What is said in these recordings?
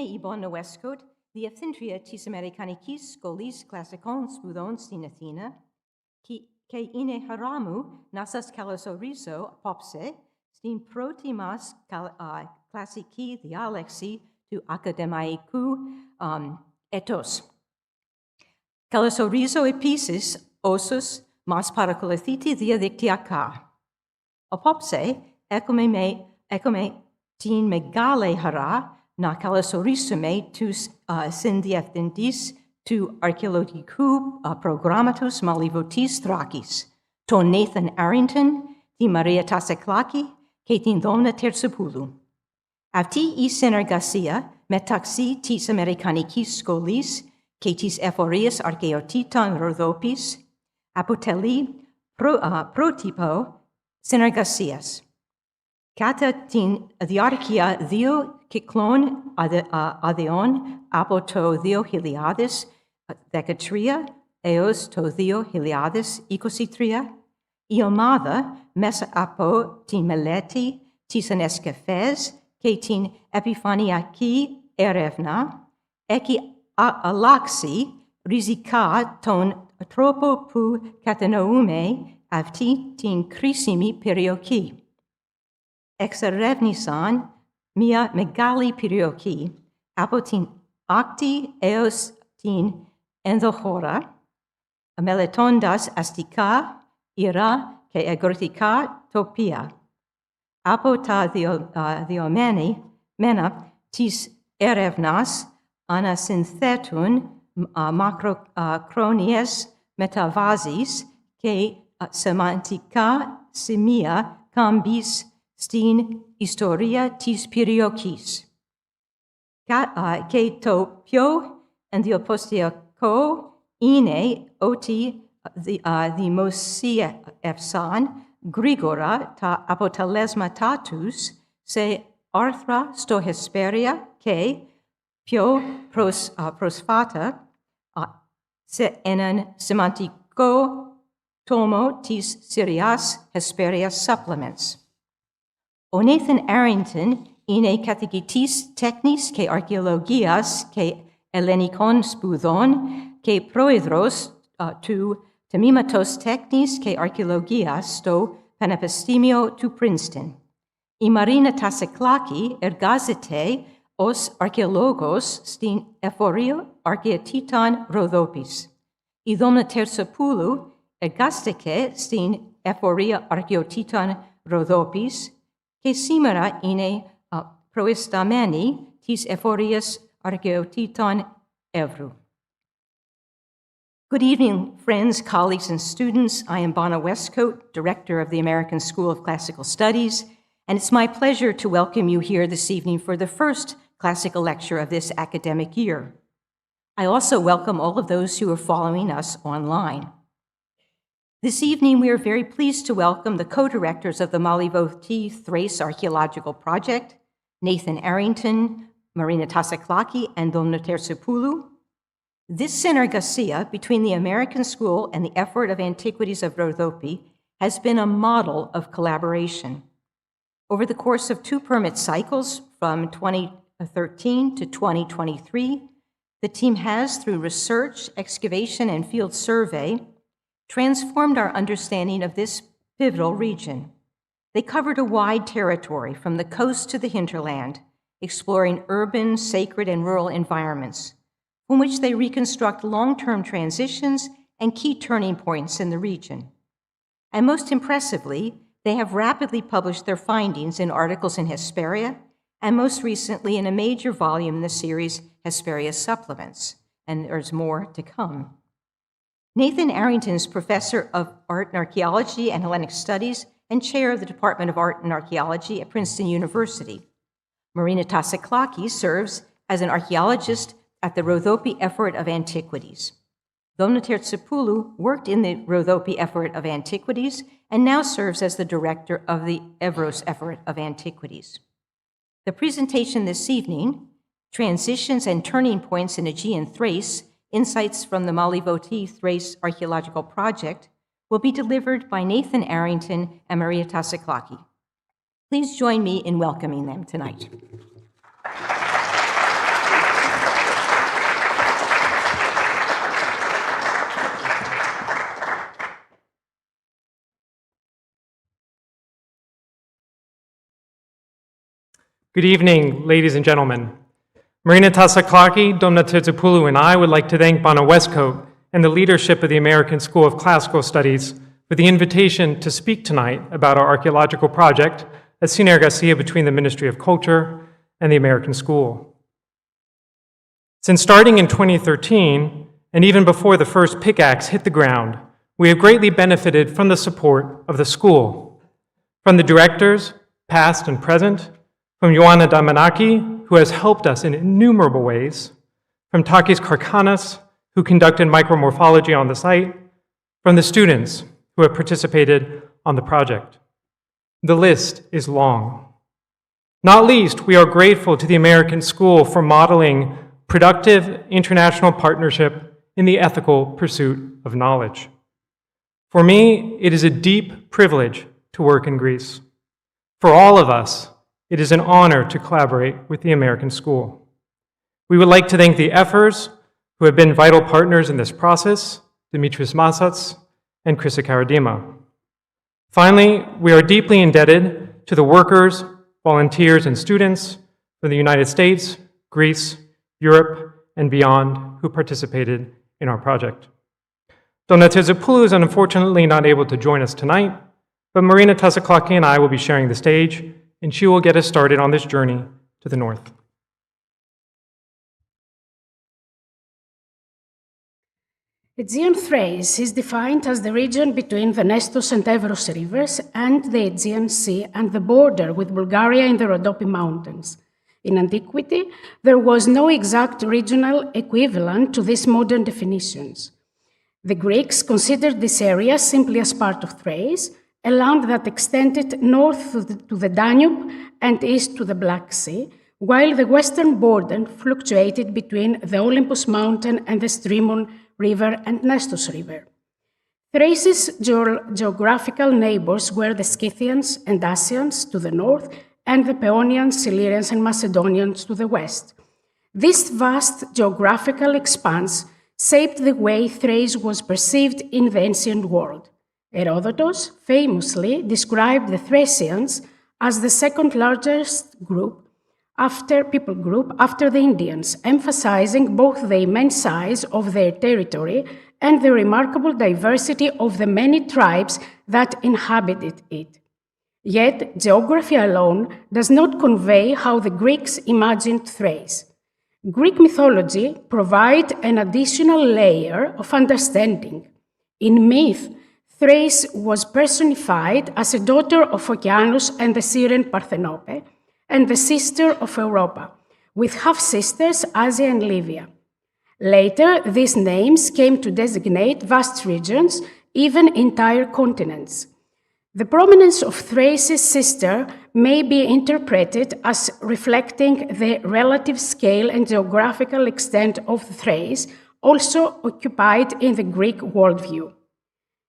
ibon Westcote, the Epthintria tis Americanikis scholis klassikon spudon sin Athena, ke ine haramu nasas kalosorizo popse, stin protimas klassiki dialexi tu academaiku ethos. Kalosorizo episis osus mas parakolethiti diadictiaka. Opopse, ecome tin megale hara, na kalosorisume tus syndiethindis tu Archaeological programmatus Molyvotis Thrakis, ton Nathan Arrington, ti Maria Tasaklaki, ke tin Domna Terzopoulou. Avti I synergasia metaxi tis Americanikis scholis, ke tis Ephorius Archaeotiton Rhodopis, apoteli protypo synergasias. Kata tin diarchia dio kiklon adeon apoto dio hiliades decatria eos to dio hiliades ecositria iomada mesa apo tin meleti tisan escafes ke tin epifaniaki erevna eki alaxi rizika ton tropo pu kathenoume avti tin crisimi perioki. Exerevnisan mia megali perioki, apotin acti eos tin endochora, meletondas astica, ira ke egortica topia. Apota diomeni, mena tis erevnas, anasyntetun macrochronies metavasis, ke semantica simia cambis stin historia tis periokis. Ke to pio and the opostiako ine oti the mosia efsan grigora ta apotalesma tatus se arthra sto hesperia ke pio prosfata se enan semantiko tomo tis Syrias hesperias supplements. O Nathan Arrington, ine catechitis technis ke archaeologias ke Hellenicon spudon ke proedros tu temimatos technis ke archaeologias sto panepistimio tu Princeton. I Marina Tasaklaki ergazite os archaeologos stin Ephorio archaeotiton Rhodopis. I Domna Terzopoulou ergastike stin Ephoria archaeotiton Rhodopis, ke simera ine proistameni tis Ephorius archaeotiton Evru. Good evening, friends, colleagues, and students. I am Bonna Westcote, Director of the American School of Classical Studies, and it's my pleasure to welcome you here this evening for the first classical lecture of this academic year. I also welcome all of those who are following us online. This evening, we are very pleased to welcome the co-directors of the Molyvoti Thrace Archaeological Project, Nathan Arrington, Marina Tasaklaki, and Domna Terzopoulou. This synergasia between the American School and the Ephorate of Antiquities of Rhodope has been a model of collaboration. Over the course of 2 permit cycles from 2013 to 2023, the team has, through research, excavation, and field survey, transformed our understanding of this pivotal region. They covered a wide territory from the coast to the hinterland, exploring urban, sacred, and rural environments, from which they reconstruct long-term transitions and key turning points in the region. And most impressively, they have rapidly published their findings in articles in Hesperia, and most recently in a major volume in the series Hesperia Supplements, and there's more to come. Nathan Arrington is Professor of Art and Archaeology and Hellenic Studies and Chair of the Department of Art and Archaeology at Princeton University. Marina Tasaklaki serves as an archaeologist at the Rhodope Ephorate of Antiquities. Domna Terzopoulou worked in the Rhodope Ephorate of Antiquities and now serves as the director of the Evros Ephorate of Antiquities. The presentation this evening, Transitions and Turning Points in Aegean Thrace, Insights from the Molyvoti Thrace Archaeological Project, will be delivered by Nathan Arrington and Maria Tasaklaki. Please join me in welcoming them tonight. Good evening, ladies and gentlemen. Marina, Tasaklaki, Domna, Terzopoulou, and I would like to thank Bonner Westcote and the leadership of the American School of Classical Studies for the invitation to speak tonight about our archaeological project at Synergasia between the Ministry of Culture and the American School. Since starting in 2013, and even before the first pickaxe hit the ground, we have greatly benefited from the support of the school, from the directors, past and present, from Ioanna Damanaki, who has helped us in innumerable ways, from Takis Karkanas, who conducted micromorphology on the site, from the students who have participated on the project. The list is long. Not least, we are grateful to the American School for modeling productive international partnership in the ethical pursuit of knowledge. For me, it is a deep privilege to work in Greece. For all of us, it is an honor to collaborate with the American School. We would like to thank the Evros, who have been vital partners in this process, Dimitris Masats and Chrissa Karadima. Finally, we are deeply indebted to the workers, volunteers, and students from the United States, Greece, Europe, and beyond who participated in our project. Domna Terzopoulou is unfortunately not able to join us tonight, but Marina, Tasaklaki, and I will be sharing the stage, and she will get us started on this journey to the north. Aegean Thrace is defined as the region between the Nestos and Evros rivers and the Aegean Sea and the border with Bulgaria in the Rhodope Mountains. In antiquity, there was no exact regional equivalent to these modern definitions. The Greeks considered this area simply as part of Thrace, a land that extended north to the Danube and east to the Black Sea, while the western border fluctuated between the Olympus mountain and the Strymon River and Nestos River. Thrace's geographical neighbors were the Scythians and Dacians to the north and the Paeonians, Illyrians, and Macedonians to the west. This vast geographical expanse shaped the way Thrace was perceived in the ancient world. Herodotus famously described the Thracians as the second largest people group after the Indians, emphasizing both the immense size of their territory and the remarkable diversity of the many tribes that inhabited it. Yet, geography alone does not convey how the Greeks imagined Thrace. Greek mythology provides an additional layer of understanding. In myth, Thrace was personified as a daughter of Oceanus and the Syrian Parthenope, and the sister of Europa, with half-sisters Asia and Livia. Later, these names came to designate vast regions, even entire continents. The prominence of Thrace's sister may be interpreted as reflecting the relative scale and geographical extent of Thrace, also occupied in the Greek worldview.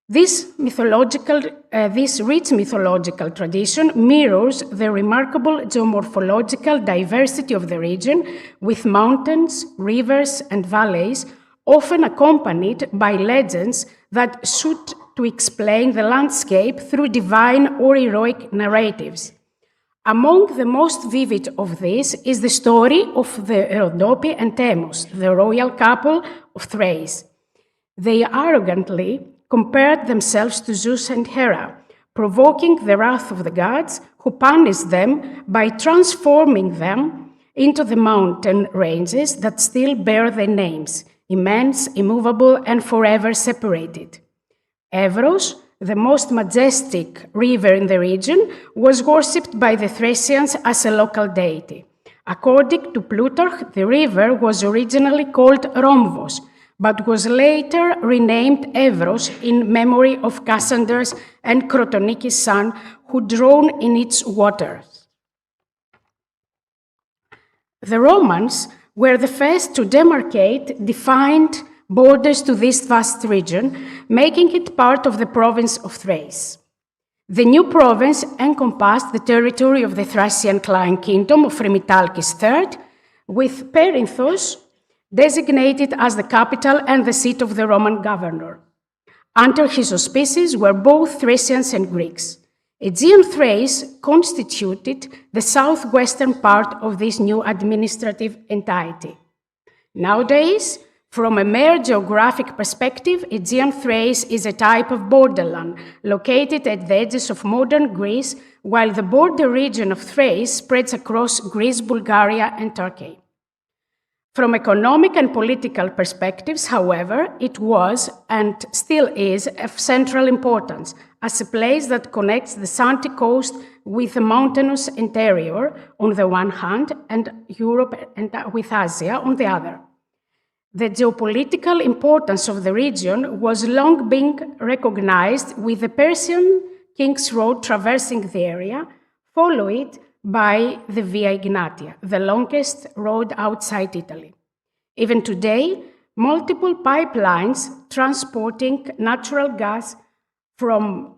This rich mythological tradition mirrors the remarkable geomorphological diversity of the region, with mountains, rivers, and valleys, often accompanied by legends that shoot to explain the landscape through divine or heroic narratives. Among the most vivid of these is the story of the Rhodope and Themos, the royal couple of Thrace. They arrogantly compared themselves to Zeus and Hera, provoking the wrath of the gods, who punished them by transforming them into the mountain ranges that still bear their names, immense, immovable, and forever separated. Evros, the most majestic river in the region, was worshipped by the Thracians as a local deity. According to Plutarch, the river was originally called Rhomvos, but was later renamed Evros in memory of Cassander's and Crotonikis' son, who drowned in its waters. The Romans were the first to demarcate defined borders to this vast region, making it part of the province of Thrace. The new province encompassed the territory of the Thracian client kingdom of Rimitalkis III, with Perinthos designated as the capital and the seat of the Roman governor. Under his auspices were both Thracians and Greeks. Aegean Thrace constituted the southwestern part of this new administrative entity. Nowadays, from a mere geographic perspective, Aegean Thrace is a type of borderland located at the edges of modern Greece, while the border region of Thrace spreads across Greece, Bulgaria, and Turkey. From economic and political perspectives, however, it was and still is of central importance as a place that connects the sandy coast with the mountainous interior on the one hand and Europe and with Asia on the other. The geopolitical importance of the region was long being recognized, with the Persian King's Road traversing the area, followed by the Via Egnatia, the longest road outside Italy. Even today, multiple pipelines transporting natural gas from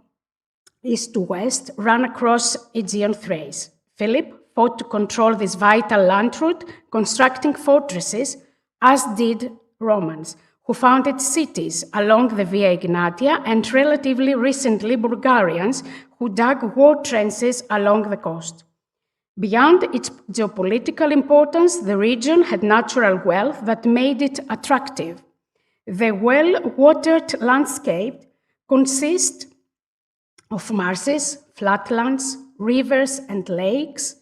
east to west run across Aegean Thrace. Philip fought to control this vital land route, constructing fortresses, as did Romans, who founded cities along the Via Egnatia, and relatively recently Bulgarians, who dug war trenches along the coast. Beyond its geopolitical importance, the region had natural wealth that made it attractive. The well-watered landscape consists of marshes, flatlands, rivers and lakes,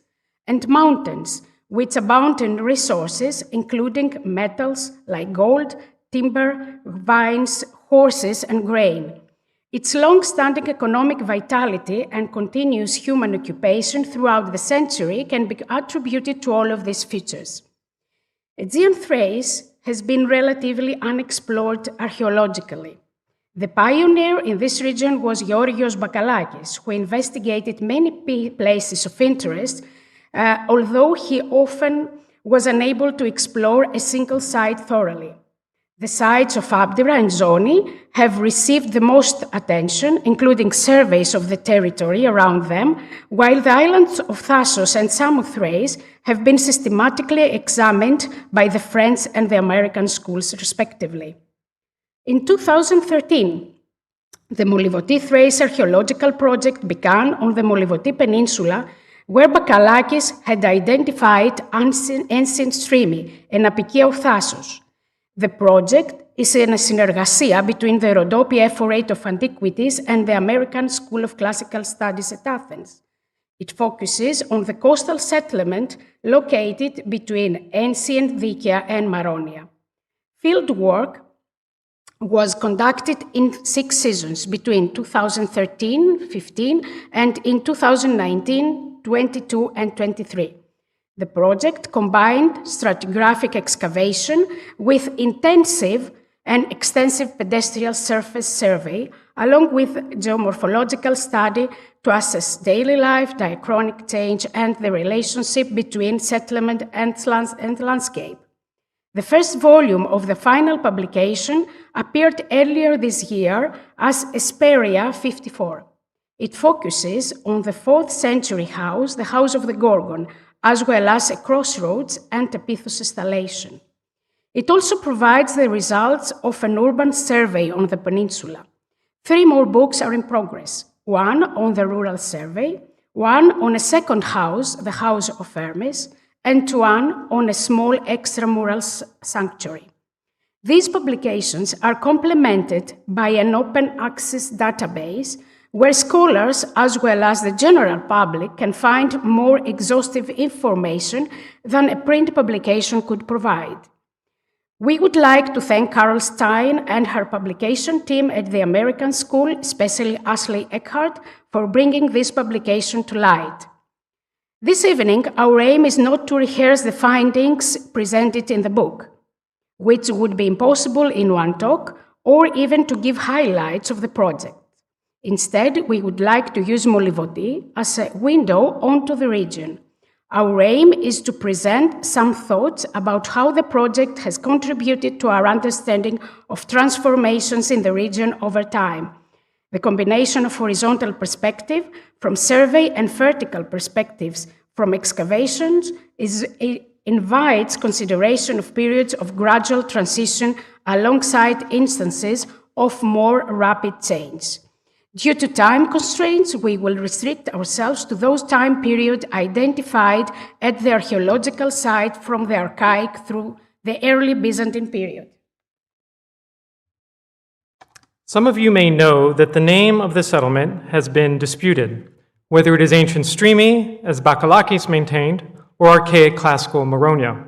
and mountains, which abound in resources, including metals like gold, timber, vines, horses, and grain. Its long-standing economic vitality and continuous human occupation throughout the century can be attributed to all of these features. Aegean Thrace has been relatively unexplored archaeologically. The pioneer in this region was Georgios Bakalakis, who investigated many places of interest, although he often was unable to explore a single site thoroughly. The sites of Abdera and Zoni have received the most attention, including surveys of the territory around them, while the islands of Thasos and Samothrace have been systematically examined by the French and the American schools, respectively. In 2013, the Molyvoti Thrace archaeological project began on the Molyvoti Peninsula, where Bakalakis had identified ancient Strimi, an apikea of Thasos. The project is in a συνεργασία between the Rhodope Ephorate of Antiquities and the American School of Classical Studies at Athens. It focuses on the coastal settlement located between ancient Lycia and Maronia. Field work was conducted in 6 seasons between 2013-15 and in 2019-22 and 23. The project combined stratigraphic excavation with intensive and extensive pedestrian surface survey, along with geomorphological study to assess daily life, diachronic change, and the relationship between settlement and landscape. The first volume of the final publication appeared earlier this year as Hesperia 54. It focuses on the 4th century house, the House of the Gorgon, as well as a crossroads and a pithos installation. It also provides the results of an urban survey on the peninsula. 3 more books are in progress, one on the rural survey, one on a second house, the House of Hermes, and one on a small extramural sanctuary. These publications are complemented by an open access database where scholars, as well as the general public, can find more exhaustive information than a print publication could provide. We would like to thank Carol Stein and her publication team at the American School, especially Ashley Eckhart, for bringing this publication to light. This evening, our aim is not to rehearse the findings presented in the book, which would be impossible in one talk, or even to give highlights of the project. Instead, we would like to use Molyvoti as a window onto the region. Our aim is to present some thoughts about how the project has contributed to our understanding of transformations in the region over time. The combination of horizontal perspective from survey and vertical perspectives from excavations invites consideration of periods of gradual transition alongside instances of more rapid change. Due to time constraints, we will restrict ourselves to those time periods identified at the archaeological site from the Archaic through the early Byzantine period. Some of you may know that the name of the settlement has been disputed, whether it is ancient Strimi, as Bakalakis maintained, or archaic classical Maronia.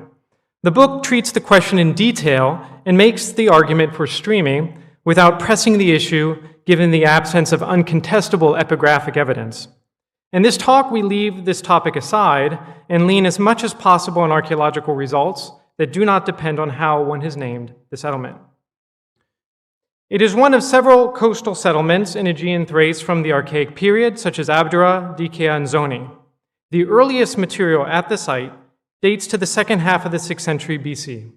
The book treats the question in detail and makes the argument for Strimi without pressing the issue given the absence of uncontestable epigraphic evidence. In this talk, we leave this topic aside and lean as much as possible on archaeological results that do not depend on how one has named the settlement. It is one of several coastal settlements in Aegean Thrace from the Archaic period, such as Abdera, Dikea, and Zoni. The earliest material at the site dates to the second half of the 6th century BC.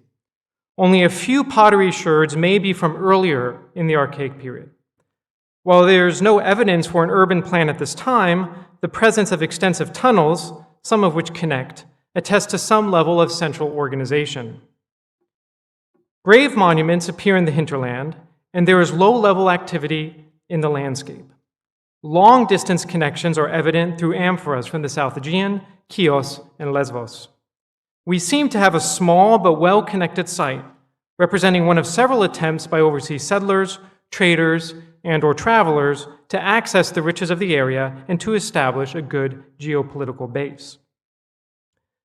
Only a few pottery sherds may be from earlier in the Archaic period. While there is no evidence for an urban plan at this time, the presence of extensive tunnels, some of which connect, attest to some level of central organization. Grave monuments appear in the hinterland, and there is low-level activity in the landscape. Long-distance connections are evident through amphoras from the South Aegean, Chios, and Lesbos. We seem to have a small but well-connected site, representing one of several attempts by overseas settlers, traders, and/or travelers to access the riches of the area and to establish a good geopolitical base.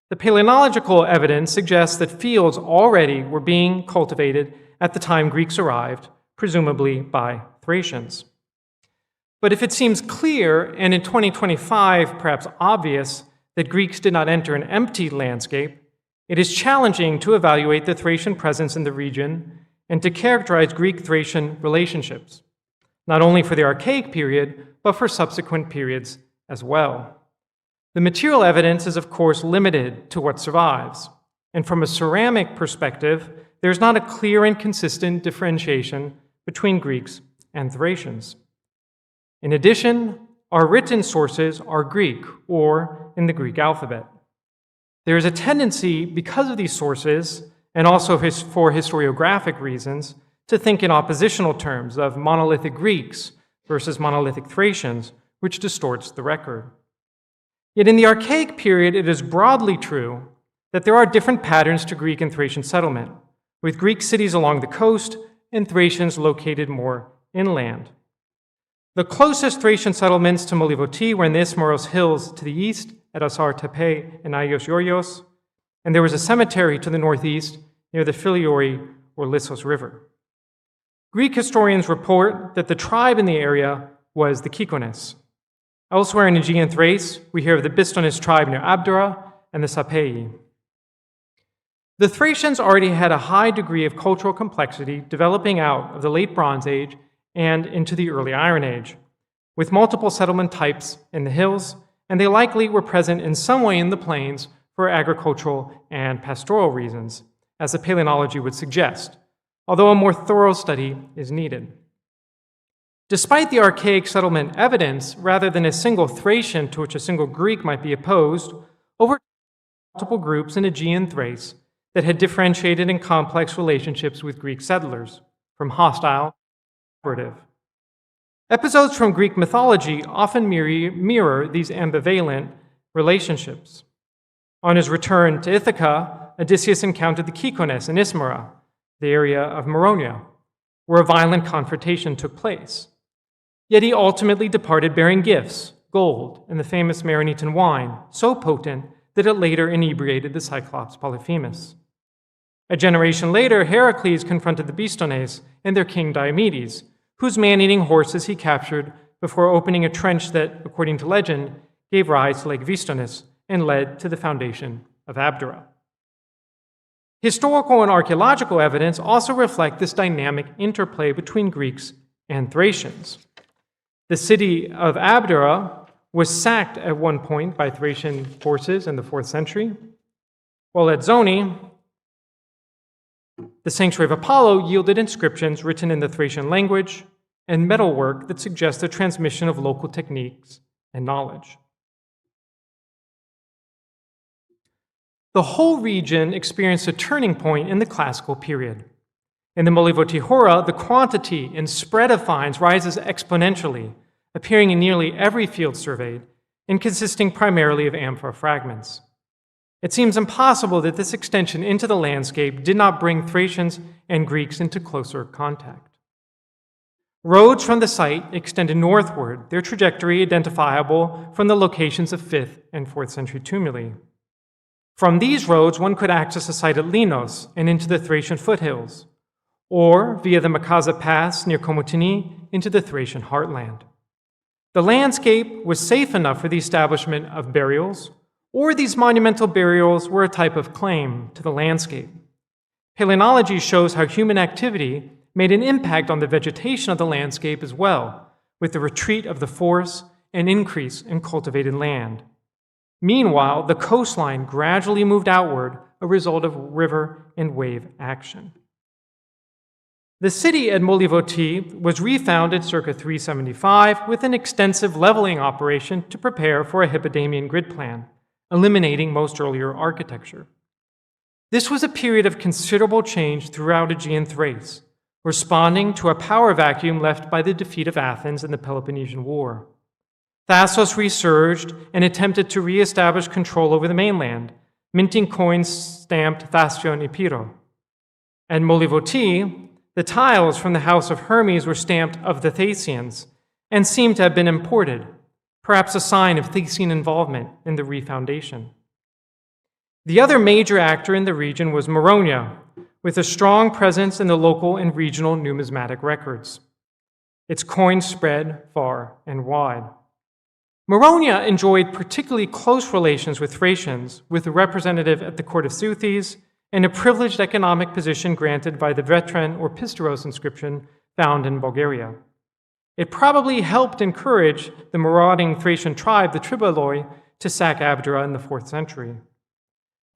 The paleontological evidence suggests that fields already were being cultivated at the time Greeks arrived, presumably by Thracians. But if it seems clear, and in 2025 perhaps obvious, that Greeks did not enter an empty landscape, it is challenging to evaluate the Thracian presence in the region and to characterize Greek-Thracian relationships, not only for the Archaic period, but for subsequent periods as well. The material evidence is, of course, limited to what survives, and from a ceramic perspective, there's not a clear and consistent differentiation between Greeks and Thracians. In addition, our written sources are Greek, or in the Greek alphabet. There is a tendency, because of these sources, and also for historiographic reasons, to think in oppositional terms of monolithic Greeks versus monolithic Thracians, which distorts the record. Yet in the Archaic period, it is broadly true that there are different patterns to Greek and Thracian settlement, with Greek cities along the coast and Thracians located more inland. The closest Thracian settlements to Molyvoti were in the Ismaros hills to the east at Asar Tepe and Aios Yorios, and there was a cemetery to the northeast near the Filiori or Lissos River. Greek historians report that the tribe in the area was the Kikones. Elsewhere in Aegean Thrace, we hear of the Bistonis tribe near Abdera and the Sapei. The Thracians already had a high degree of cultural complexity developing out of the late Bronze Age and into the early Iron Age, with multiple settlement types in the hills, and they likely were present in some way in the plains for agricultural and pastoral reasons, as the paleontology would suggest, although a more thorough study is needed. Despite the archaic settlement evidence, rather than a single Thracian to which a single Greek might be opposed, over multiple groups in Aegean Thrace that had differentiated in complex relationships with Greek settlers, from hostile to cooperative. Episodes from Greek mythology often mirror these ambivalent relationships. On his return to Ithaca, Odysseus encountered the Kikones in Ismara, the area of Maronia, where a violent confrontation took place. Yet he ultimately departed bearing gifts, gold, and the famous Marinitan wine, so potent that it later inebriated the Cyclops Polyphemus. A generation later, Heracles confronted the Bistones and their king Diomedes, whose man-eating horses he captured before opening a trench that, according to legend, gave rise to Lake Vistonis and led to the foundation of Abdera. Historical and archaeological evidence also reflect this dynamic interplay between Greeks and Thracians. The city of Abdera was sacked at one point by Thracian forces in the 4th century, while at Zoni, the sanctuary of Apollo yielded inscriptions written in the Thracian language and metalwork that suggest the transmission of local techniques and knowledge. The whole region experienced a turning point in the classical period. In the Molyvoti Hora, the quantity and spread of finds rises exponentially, appearing in nearly every field surveyed and consisting primarily of amphora fragments. It seems impossible that this extension into the landscape did not bring Thracians and Greeks into closer contact. Roads from the site extended northward, their trajectory identifiable from the locations of 5th and 4th century tumuli. From these roads, one could access the site at Linos and into the Thracian foothills, or via the Makaza Pass near Komotini into the Thracian heartland. The landscape was safe enough for the establishment of burials, or these monumental burials were a type of claim to the landscape. Palynology shows how human activity made an impact on the vegetation of the landscape as well, with the retreat of the forests and increase in cultivated land. Meanwhile, the coastline gradually moved outward, a result of river and wave action. The city at Molyvoti was refounded circa 375 with an extensive leveling operation to prepare for a Hippodamian grid plan, eliminating most earlier architecture. This was a period of considerable change throughout Aegean Thrace, responding to a power vacuum left by the defeat of Athens in the Peloponnesian War. Thassos resurged and attempted to re-establish control over the mainland, minting coins stamped Thassion Epiro. At Molyvoti, the tiles from the house of Hermes were stamped of the Thasians and seem to have been imported, perhaps a sign of Thasian involvement in the refoundation. The other major actor in the region was Maronia, with a strong presence in the local and regional numismatic records. Its coins spread far and wide. Maronia enjoyed particularly close relations with Thracians, with a representative at the court of Seuthes and a privileged economic position granted by the Vetren or Pisteros inscription found in Bulgaria. It probably helped encourage the marauding Thracian tribe, the Tribaloi, to sack Abdera in the 4th century.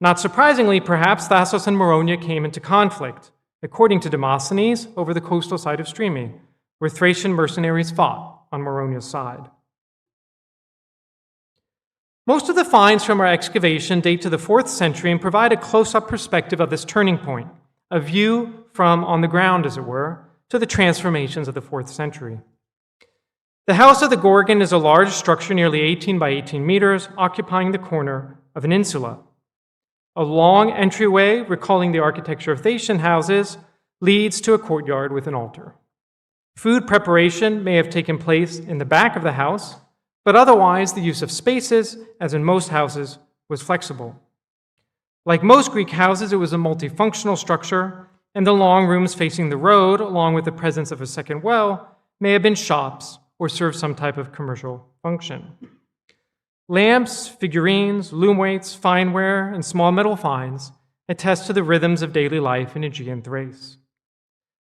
Not surprisingly, perhaps, Thassos and Maronia came into conflict, according to Demosthenes, over the coastal side of Strimi, where Thracian mercenaries fought on Maronia's side. Most of the finds from our excavation date to the 4th century and provide a close-up perspective of this turning point, a view from on the ground, as it were, to the transformations of the 4th century. The House of the Gorgon is a large structure nearly 18 by 18 meters, occupying the corner of an insula. A long entryway, recalling the architecture of Thracian houses, leads to a courtyard with an altar. Food preparation may have taken place in the back of the house, but otherwise the use of spaces, as in most houses, was flexible. Like most Greek houses, it was a multifunctional structure, and the long rooms facing the road, along with the presence of a second well, may have been shops or served some type of commercial function. Lamps, figurines, loom weights, fineware, and small metal finds attest to the rhythms of daily life in Aegean Thrace.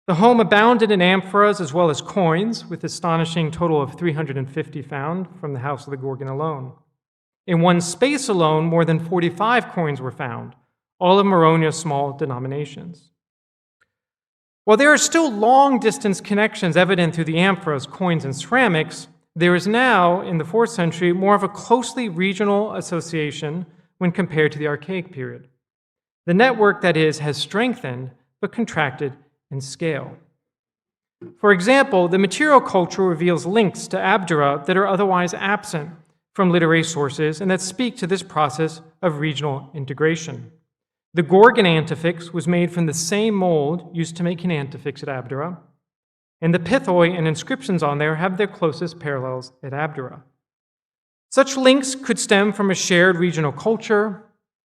The home abounded in amphoras as well as coins, with an astonishing total of 350 found from the House of the Gorgon alone. In one space alone, more than 45 coins were found, all of Maronia's small denominations. While there are still long-distance connections evident through the amphoras, coins, and ceramics, there is now, in the 4th century, more of a closely regional association when compared to the Archaic period. The network, that is, has strengthened but contracted in scale. For example, the material culture reveals links to Abdera that are otherwise absent from literary sources and that speak to this process of regional integration. The Gorgon antefix was made from the same mold used to make antefix at Abdera, and the pithoi and inscriptions on there have their closest parallels at Abdera. Such links could stem from a shared regional culture,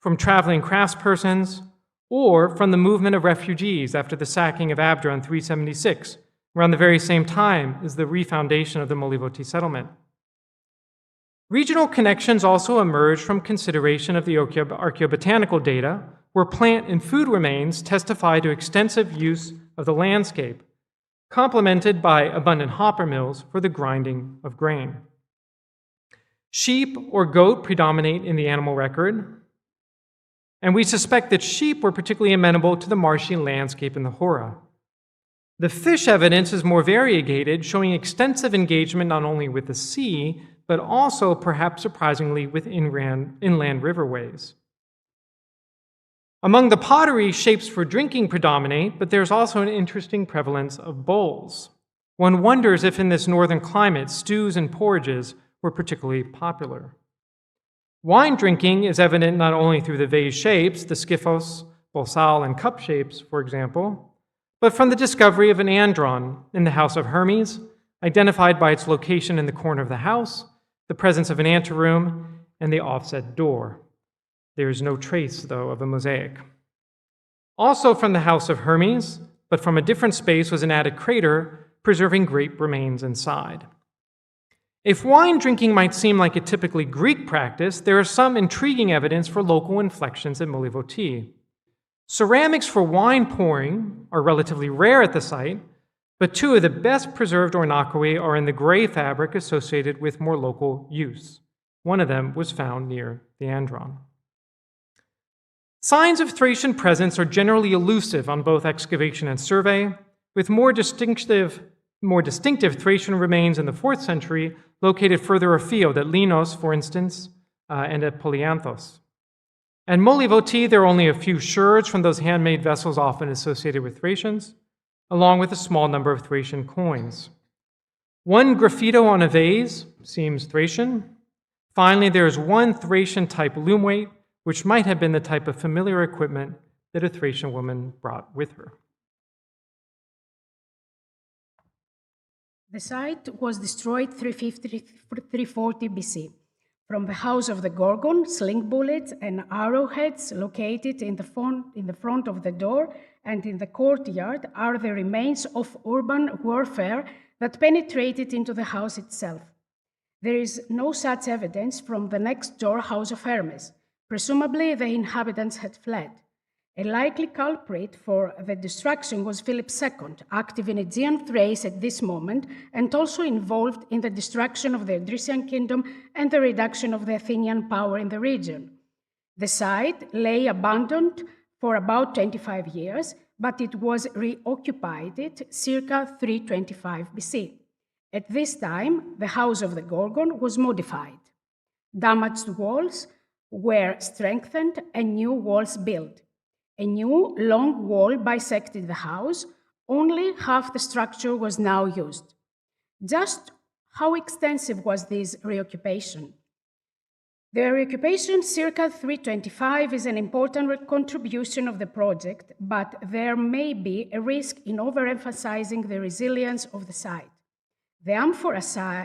from traveling craftspersons, or from the movement of refugees after the sacking of Abdera in 376, around the very same time as the refoundation of the Molyvoti settlement. Regional connections also emerged from consideration of the archaeobotanical data, where plant and food remains testify to extensive use of the landscape, complemented by abundant hopper mills for the grinding of grain. Sheep or goat predominate in the animal record, and we suspect that sheep were particularly amenable to the marshy landscape in the Hora. The fish evidence is more variegated, showing extensive engagement not only with the sea, but also, perhaps surprisingly, with inland riverways. Among the pottery, shapes for drinking predominate, but there's also an interesting prevalence of bowls. One wonders if in this northern climate, stews and porridges were particularly popular. Wine drinking is evident not only through the vase shapes, the skyphos, bolsal, and cup shapes, for example, but from the discovery of an andron in the house of Hermes, identified by its location in the corner of the house, the presence of an anteroom, and the offset door. There is no trace, though, of a mosaic. Also from the house of Hermes, but from a different space, was an attic crater preserving grape remains inside. If wine drinking might seem like a typically Greek practice, there is some intriguing evidence for local inflections at Molyvoti. Ceramics for wine pouring are relatively rare at the site, but two of the best preserved ornacoi are in the gray fabric associated with more local use. One of them was found near the andron. Signs of Thracian presence are generally elusive on both excavation and survey, with more distinctive Thracian remains in the 4th century located further afield at Linos, for instance, and at Polyanthos. At Molyvoti, there are only a few sherds from those handmade vessels often associated with Thracians, along with a small number of Thracian coins. One graffito on a vase seems Thracian. Finally, there is one Thracian-type loom weight, which might have been the type of familiar equipment that a Thracian woman brought with her. The site was destroyed 340 BC. From the house of the Gorgon, sling bullets and arrowheads located in the front of the door and in the courtyard are the remains of urban warfare that penetrated into the house itself. There is no such evidence from the next door house of Hermes. Presumably, the inhabitants had fled. A likely culprit for the destruction was Philip II, active in Aegean Thrace at this moment, and also involved in the destruction of the Odyssean kingdom and the reduction of the Athenian power in the region. The site lay abandoned for about 25 years, but it was reoccupied circa 325 BC. At this time, the house of the Gorgon was modified. Damaged walls were strengthened and new walls built. A new long wall bisected the house. Only half the structure was now used. Just how extensive was this reoccupation? The reoccupation circa 325 is an important contribution of the project, but there may be a risk in overemphasizing the resilience of the site. The amphora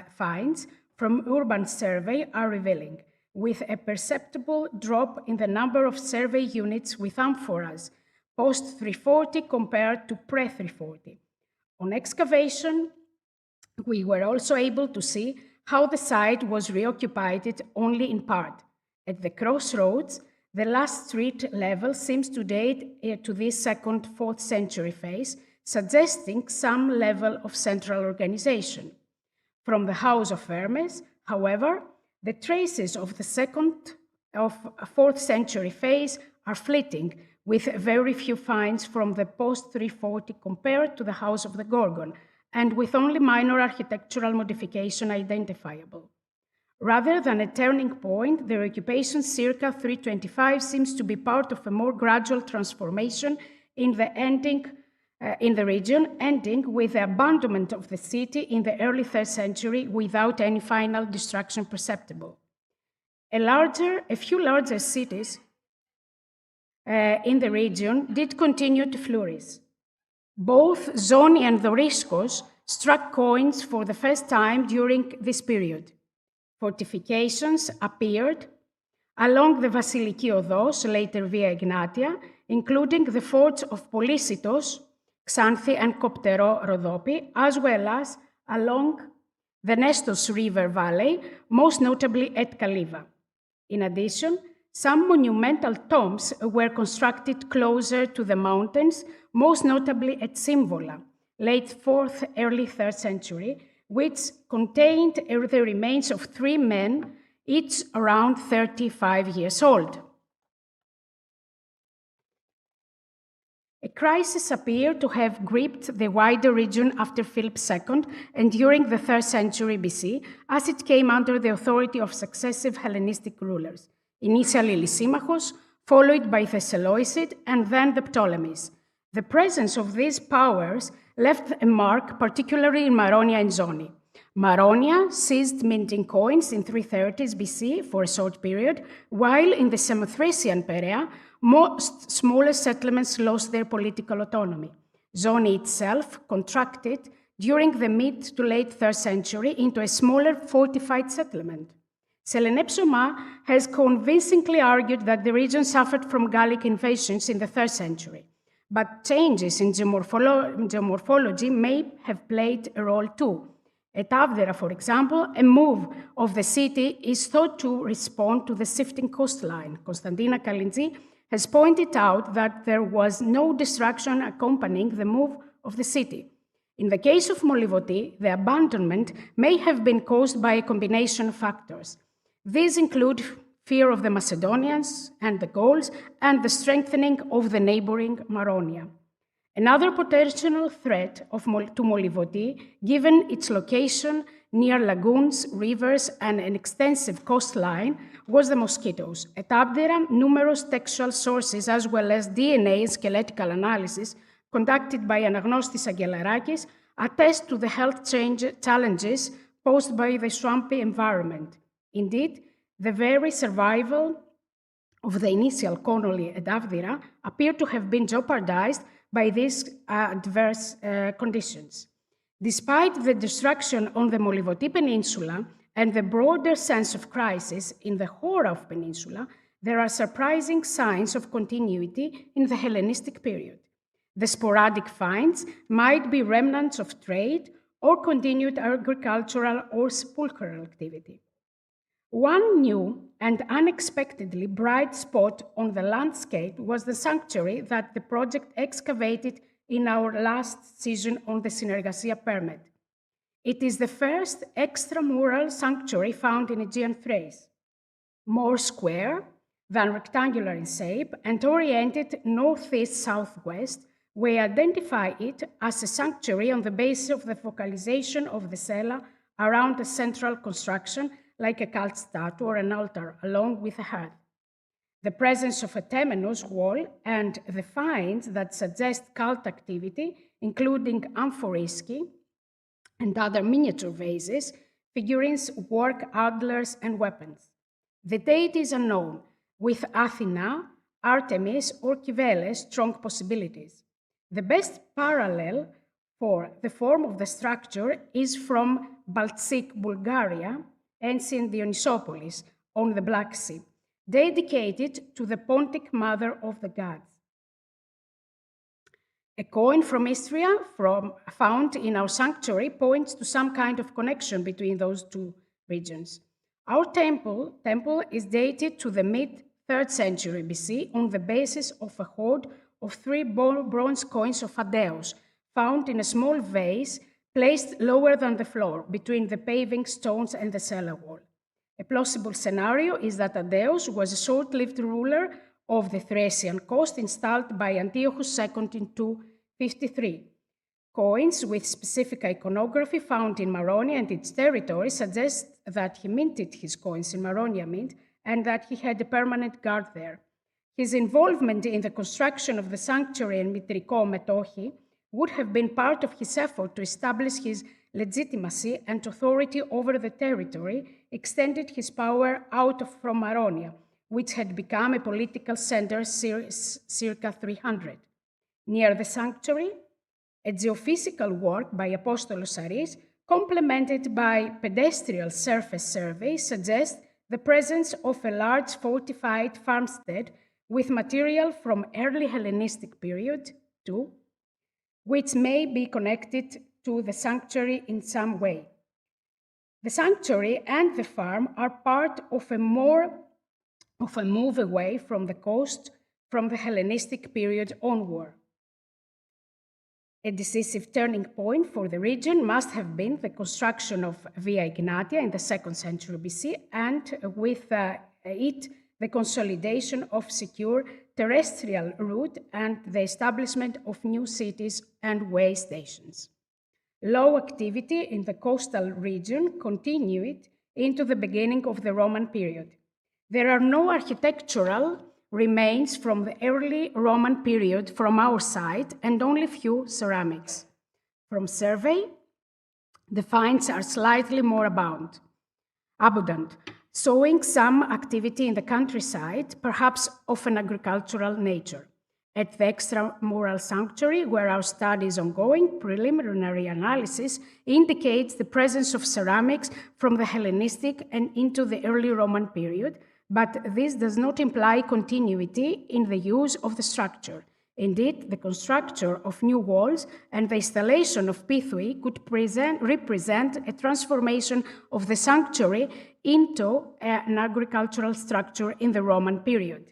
finds from urban survey are revealing, with a perceptible drop in the number of survey units with amphoras, post-340 compared to pre-340. On excavation, we were also able to see how the site was reoccupied only in part. At the crossroads, the last street level seems to date to this 2nd, 4th century phase, suggesting some level of central organization. From the house of Hermes, however, the traces of the 2nd of 4th century phase are fleeting, with very few finds from the post-340 compared to the house of the Gorgon, and with only minor architectural modification identifiable. Rather than a turning point, the reoccupation circa 325 seems to be part of a more gradual transformation in the region, ending with the abandonment of the city in the early 3rd century without any final destruction perceptible. A few larger cities in the region did continue to flourish. Both Zoni and Doriskos struck coins for the first time during this period. Fortifications appeared along the Vasiliki Odos, later Via Egnatia, including the forts of Polysitos, Xanthi, and Koptero Rhodope, as well as along the Nestos River valley, most notably at Kaliva. In addition, some monumental tombs were constructed closer to the mountains, most notably at Symvola, late 4th, early 3rd century, which contained the remains of 3 men, each around 35 years old. A crisis appeared to have gripped the wider region after Philip II and during the 3rd century BC, as it came under the authority of successive Hellenistic rulers, initially Lysimachos, followed by the Seleucid, and then the Ptolemies. The presence of these powers left a mark, particularly in Maronia and Zoni. Maronia ceased minting coins in 330s BC for a short period, while in the Samothracian Perea, most smaller settlements lost their political autonomy. Zoni itself contracted during the mid to late 3rd century into a smaller fortified settlement. Selenepsoma has convincingly argued that the region suffered from Gallic invasions in the 3rd century, but changes in geomorphology may have played a role too. At Avdera, for example, a move of the city is thought to respond to the shifting coastline. Konstantina Kalintzi has pointed out that there was no destruction accompanying the move of the city. In the case of Molyvoti, the abandonment may have been caused by a combination of factors. These include fear of the Macedonians and the Gauls and the strengthening of the neighboring Maronia. Another potential threat to Molyvoti, given its location near lagoons, rivers, and an extensive coastline, was the mosquitoes. At Abdera, numerous textual sources, as well as DNA and skeletal analysis conducted by Anagnostis Agelarakis, attest to the health challenges posed by the swampy environment. Indeed, the very survival of the initial colony at Avdera appeared to have been jeopardized by these adverse conditions. Despite the destruction on the Molyvoti Peninsula and the broader sense of crisis in the Horaf Peninsula, there are surprising signs of continuity in the Hellenistic period. The sporadic finds might be remnants of trade or continued agricultural or sepulchral activity. One new and unexpectedly bright spot on the landscape was the sanctuary that the project excavated in our last season on the Synergasia permit. It is the first extramural sanctuary found in Aegean Thrace. More square than rectangular in shape and oriented northeast-southwest, we identify it as a sanctuary on the basis of the focalization of the cella around a central construction like a cult statue or an altar, along with a hearth. The presence of a temenos wall and the finds that suggest cult activity, including amphorisci and other miniature vases, figurines, work, adlers, and weapons. The date is unknown, with Athena, Artemis, or Cybele strong possibilities. The best parallel for the form of the structure is from Baltsik, Bulgaria, ancient Dionysopolis on the Black Sea, dedicated to the Pontic mother of the gods. A coin from Istria found in our sanctuary points to some kind of connection between those two regions. Our temple is dated to the mid-3rd century BC on the basis of a hoard of 3 bronze coins of Adeos, found in a small vase placed lower than the floor, between the paving stones and the cellar wall. A plausible scenario is that Adeos was a short-lived ruler of the Thracian coast installed by Antiochus II in 253. Coins with specific iconography found in Maronia and its territory suggest that he minted his coins in Maronia Mint and that he had a permanent guard there. His involvement in the construction of the sanctuary and Mitriko Metochi would have been part of his effort to establish his legitimacy and authority over the territory, extended his power out from Maronia, which had become a political center circa 300. Near the sanctuary, a geophysical work by Apostolos Aris, complemented by pedestrian surface survey, suggests the presence of a large fortified farmstead with material from early Hellenistic period too, which may be connected to the sanctuary in some way. The sanctuary and the farm are part of a move away from the coast from the Hellenistic period onward. A decisive turning point for the region must have been the construction of Via Egnatia in the 2nd century BC, and with it, the consolidation of secure terrestrial route and the establishment of new cities and way stations. Low activity in the coastal region continued into the beginning of the Roman period. There are no architectural remains from the early Roman period from our side and only few ceramics. From survey, the finds are slightly more abundant, showing some activity in the countryside, perhaps of an agricultural nature. At the extramural sanctuary, where our study is ongoing, preliminary analysis indicates the presence of ceramics from the Hellenistic and into the early Roman period, but this does not imply continuity in the use of the structure. Indeed, the construction of new walls and the installation of pithoi could represent a transformation of the sanctuary into an agricultural structure in the Roman period.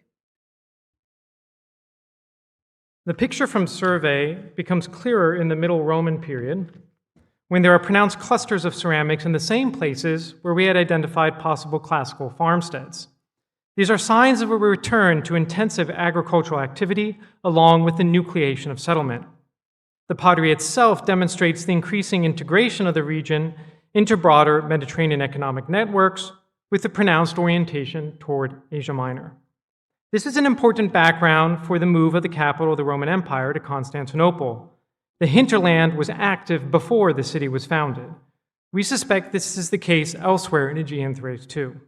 The picture from survey becomes clearer in the Middle Roman period, when there are pronounced clusters of ceramics in the same places where we had identified possible classical farmsteads. These are signs of a return to intensive agricultural activity along with the nucleation of settlement. The pottery itself demonstrates the increasing integration of the region into broader Mediterranean economic networks with a pronounced orientation toward Asia Minor. This is an important background for the move of the capital of the Roman Empire to Constantinople. The hinterland was active before the city was founded. We suspect this is the case elsewhere in Aegean Thrace too.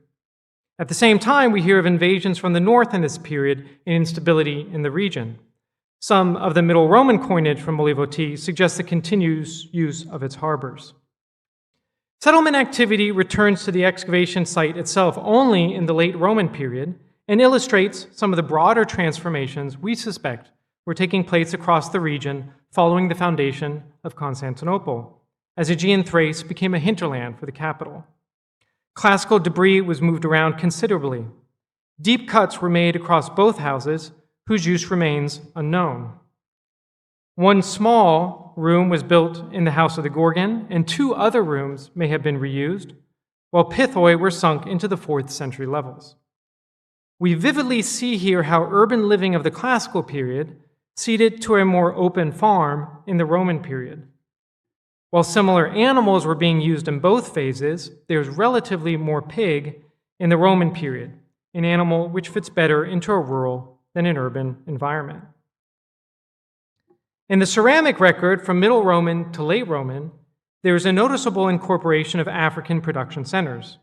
At the same time, we hear of invasions from the north in this period and instability in the region. Some of the Middle Roman coinage from Molyvoti suggests the continuous use of its harbors. Settlement activity returns to the excavation site itself only in the late Roman period and illustrates some of the broader transformations we suspect were taking place across the region following the foundation of Constantinople, as Aegean Thrace became a hinterland for the capital. Classical debris was moved around considerably. Deep cuts were made across both houses, whose use remains unknown. One small room was built in the house of the Gorgon, and 2 other rooms may have been reused, while pithoi were sunk into the 4th century levels. We vividly see here how urban living of the classical period ceded to a more open farm in the Roman period. While similar animals were being used in both phases, there's relatively more pig in the Roman period, an animal which fits better into a rural than an urban environment. In the ceramic record from Middle Roman to Late Roman, there is a noticeable incorporation of African production centers.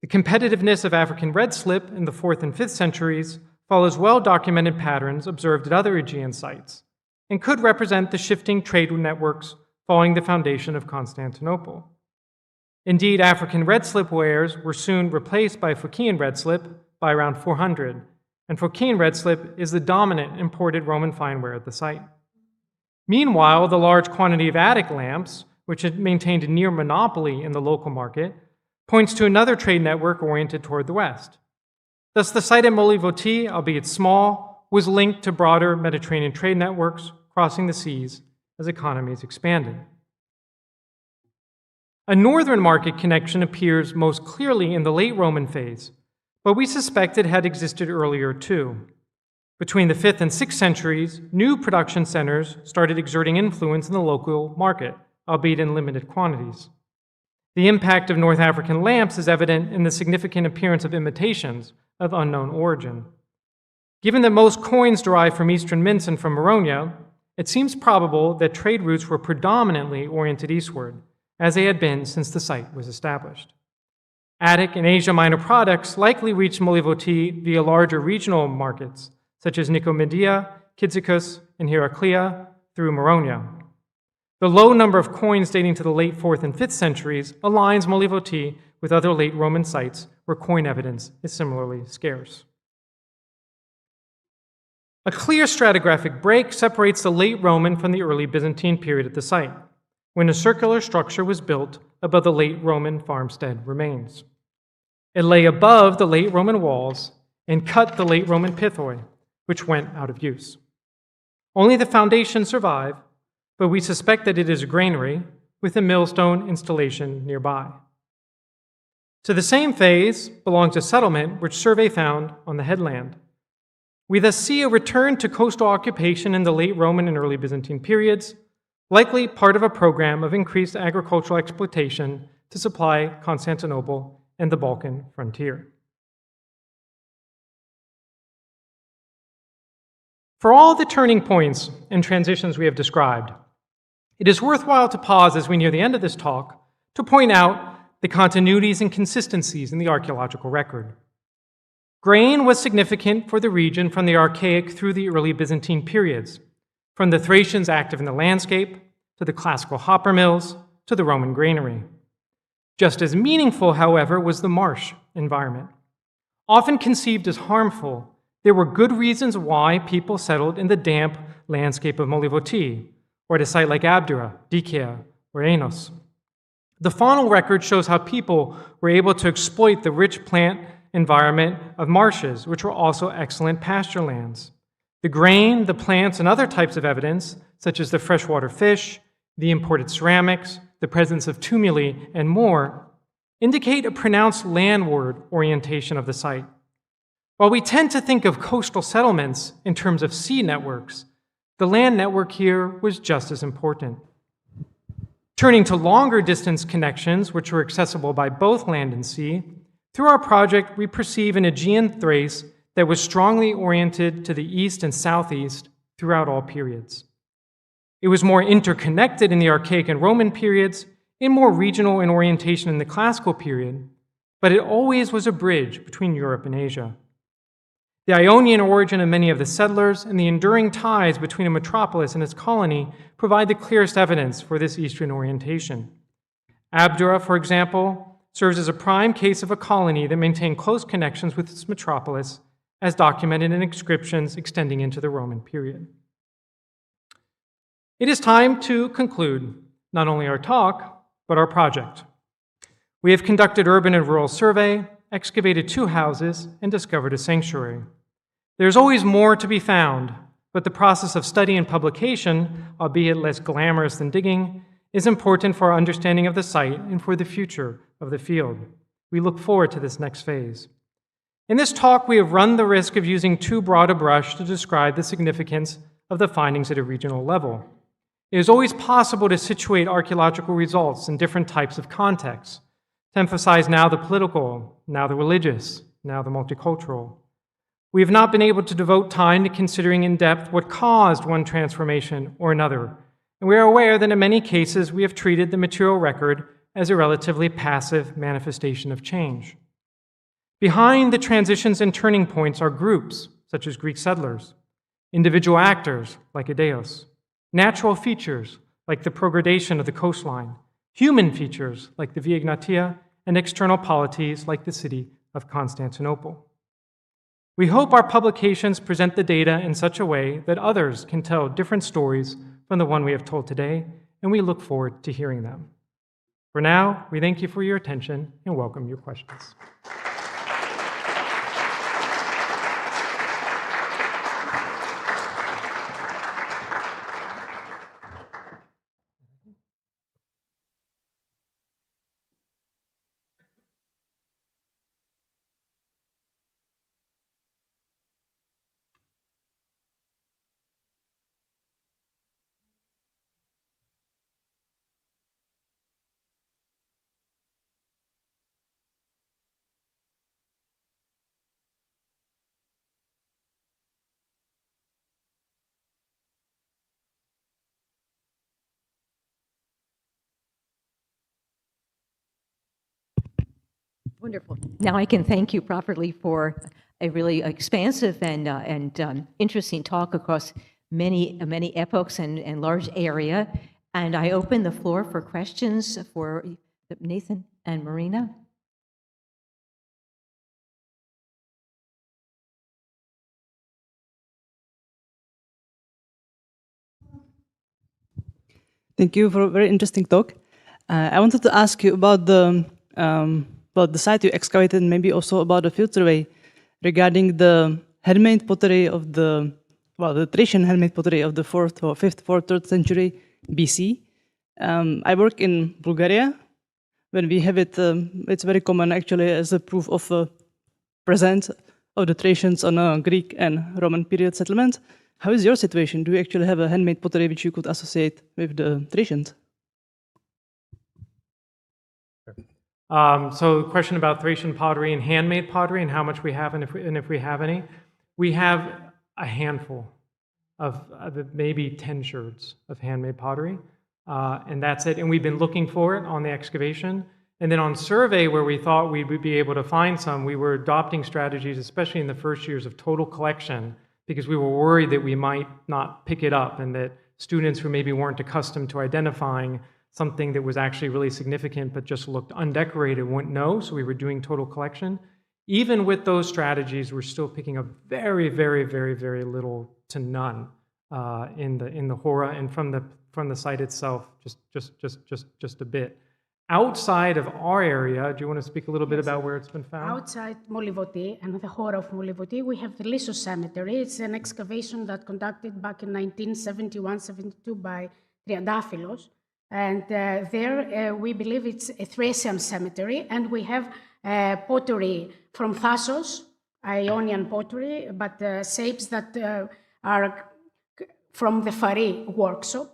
The competitiveness of African red slip in the 4th and 5th centuries follows well-documented patterns observed at other Aegean sites and could represent the shifting trade networks following the foundation of Constantinople. Indeed, African red slip wares were soon replaced by Phocaean red slip by around 400, and Phocaean red slip is the dominant imported Roman fineware at the site. Meanwhile, the large quantity of Attic lamps, which had maintained a near monopoly in the local market, points to another trade network oriented toward the west. Thus, the site at Molyvoti, albeit small, was linked to broader Mediterranean trade networks crossing the seas as economies expanded. A northern market connection appears most clearly in the late Roman phase, but we suspect it had existed earlier too. Between the 5th and 6th centuries, new production centers started exerting influence in the local market, albeit in limited quantities. The impact of North African lamps is evident in the significant appearance of imitations of unknown origin. Given that most coins derive from Eastern mints and from Maronia, it seems probable that trade routes were predominantly oriented eastward, as they had been since the site was established. Attic and Asia Minor products likely reached Molyvoti via larger regional markets, such as Nicomedia, Cyzicus, and Heraclea, through Maronia. The low number of coins dating to the late 4th and 5th centuries aligns Molyvoti with other late Roman sites where coin evidence is similarly scarce. A clear stratigraphic break separates the late Roman from the early Byzantine period at the site, when a circular structure was built above the late Roman farmstead remains. It lay above the late Roman walls and cut the late Roman pithoi, which went out of use. Only the foundations survive, but we suspect that it is a granary with a millstone installation nearby. To the same phase belongs a settlement which survey found on the headland. We thus see a return to coastal occupation in the late Roman and early Byzantine periods, likely part of a program of increased agricultural exploitation to supply Constantinople and the Balkan frontier. For all the turning points and transitions we have described, It is worthwhile to pause as we near the end of this talk to point out the continuities and consistencies in the archaeological record. Grain was significant for the region from the Archaic through the early Byzantine periods, from the Thracians active in the landscape, to the classical hopper mills, to the Roman granary. Just as meaningful, however, was the marsh environment. Often conceived as harmful, there were good reasons why people settled in the damp landscape of Molyvoti, or at a site like Abdera, Dikia, or Enos. The faunal record shows how people were able to exploit the rich plant environment of marshes, which were also excellent pasture lands. The grain, the plants, and other types of evidence, such as the freshwater fish, the imported ceramics, the presence of tumuli, and more, indicate a pronounced landward orientation of the site. While we tend to think of coastal settlements in terms of sea networks, the land network here was just as important. Turning to longer distance connections, which were accessible by both land and sea, through our project we perceive an Aegean Thrace that was strongly oriented to the east and southeast throughout all periods. It was more interconnected in the Archaic and Roman periods, in more regional in orientation in the Classical period, but it always was a bridge between Europe and Asia. The Ionian origin of many of the settlers and the enduring ties between a metropolis and its colony provide the clearest evidence for this eastern orientation. Abdera, for example, serves as a prime case of a colony that maintained close connections with its metropolis, as documented in inscriptions extending into the Roman period. It is time to conclude not only our talk, but our project. We have conducted urban and rural survey, excavated 2 houses, and discovered a sanctuary. There's always more to be found, but the process of study and publication, albeit less glamorous than digging, is important for our understanding of the site and for the future of the field. We look forward to this next phase. In this talk, we have run the risk of using too broad a brush to describe the significance of the findings at a regional level. It is always possible to situate archaeological results in different types of contexts, to emphasize now the political, now the religious, now the multicultural. We have not been able to devote time to considering in depth what caused one transformation or another, and we are aware that in many cases we have treated the material record as a relatively passive manifestation of change. Behind the transitions and turning points are groups, such as Greek settlers, individual actors, like Aegeos, natural features, like the progradation of the coastline, human features, like the Via Egnatia, and external polities, like the city of Constantinople. We hope our publications present the data in such a way that others can tell different stories from the one we have told today, and we look forward to hearing them. For now, we thank you for your attention and welcome your questions. Wonderful. Now I can thank you properly for a really expansive and interesting talk across many epochs and large area. And I open the floor for questions for Nathan and Marina. Thank you for a very interesting talk. I wanted to ask you about the site you excavated, and maybe also about the field survey regarding the handmade pottery of the Thracian handmade pottery of the 4th or 5th, 4th, 3rd century BC. I work in Bulgaria. When we have it, it's very common actually as a proof of presence of the Thracians on a Greek and Roman period settlement. How is your situation? Do you actually have a handmade pottery which you could associate with the Thracians? So the question about Thracian pottery and handmade pottery and how much we have and if we have any. We have a handful of maybe 10 sherds of handmade pottery. and that's it. And we've been looking for it on the excavation. And then on survey, where we thought we would be able to find some, we were adopting strategies, especially in the first years, of total collection, because we were worried that we might not pick it up and that students who maybe weren't accustomed to identifying something that was actually really significant but just looked undecorated wouldn't know, so we were doing total collection. Even with those strategies, we're still picking up very, very, very, very little to none in the Hora, and from the site itself, just a bit. Outside of our area, do you want to speak a little bit about where it's been found? Outside Molyvoti and the Hora of Molyvoti, we have the Lissos Cemetery. It's an excavation that conducted back in 1971-72 by Triandafylos. And there we believe it's a Thracian cemetery, and we have pottery from Thassos, Ionian pottery, but shapes that are from the Fari workshop.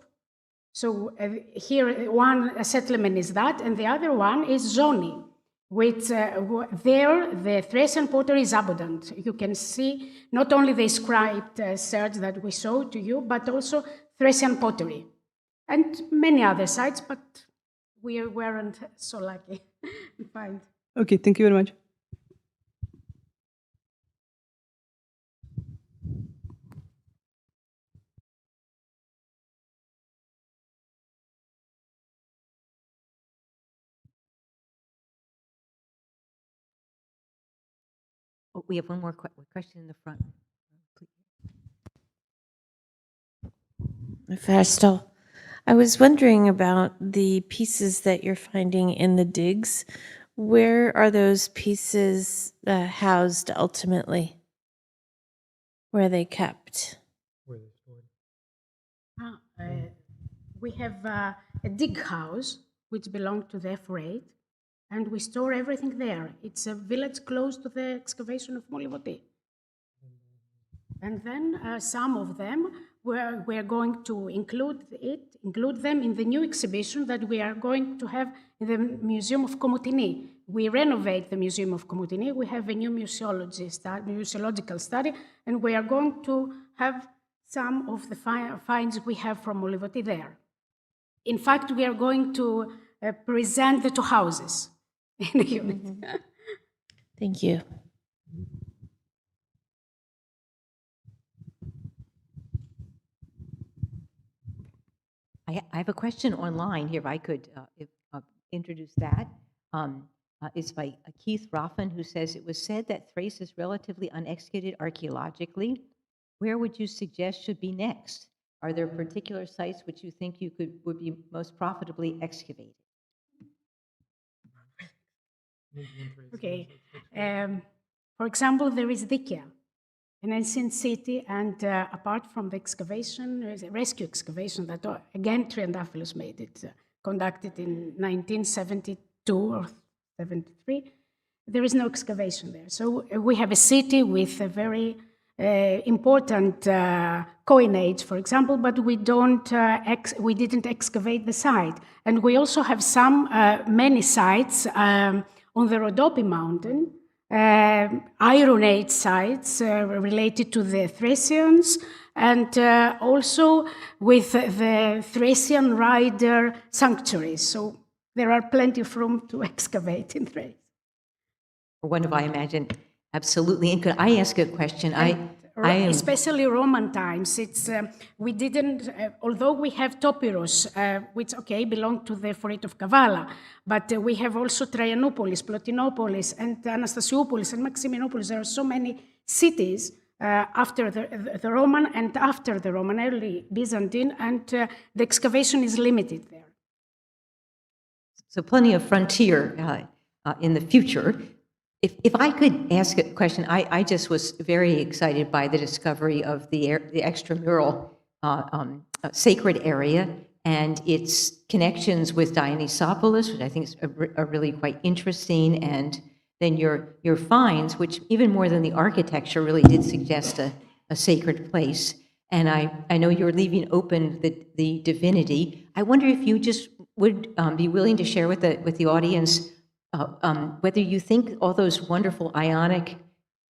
So here one settlement is that, and the other one is Zoni, which there the Thracian pottery is abundant. You can see not only the inscribed sherds that we showed to you, but also Thracian pottery. And many other sites, but we weren't so lucky to find. Okay, thank you very much. Oh, we have one more question in the front. Farstal, I was wondering about the pieces that you're finding in the digs. Where are those pieces housed ultimately? Where are they kept? We have a dig house, which belonged to the Ephorate, and we store everything there. It's a village close to the excavation of Molyvoti. And then some of them, we're going to include them in the new exhibition that we are going to have in the Museum of Komotini. We renovate the Museum of Komotini. We have a new museological study, and we are going to have some of the finds we have from Molyvoti there. In fact, we are going to present the two houses in a unit. Thank you. I have a question online here, if I could introduce that. It's by Keith Roffin, who says, it was said that Thrace is relatively unexcavated archaeologically. Where would you suggest should be next? Are there particular sites which you think would be most profitably excavated? Okay. For example, there is Dikia, an ancient city, and apart from the excavation, there is a rescue excavation that, again, Triandafylos made it, conducted in 1972 or 73. There is no excavation there. So we have a city with a very important coinage, for example, but we didn't excavate the site. And we also have many sites on the Rhodope mountain, Iron Age sites related to the Thracians, and also with the Thracian rider sanctuaries. So there are plenty of room to excavate in Thrace. Wonderful, I imagine. Absolutely. And could I ask a question? Especially Roman times, we didn't, although we have Topyros, which, belong to the Ephorate of Kavala, but we have also Traianopolis, Plotinopolis, and Anastasiopolis, and Maximianopolis. There are so many cities after the Roman and after the Roman, early Byzantine, and the excavation is limited there. So plenty of frontier in the future. If I could ask a question, I just was very excited by the discovery of the extramural sacred area and its connections with Dionysopolis, which I think are really quite interesting, and then your finds, which even more than the architecture really did suggest a sacred place. And I know you're leaving open the divinity. I wonder if you just would be willing to share with the audience whether you think all those wonderful Ionic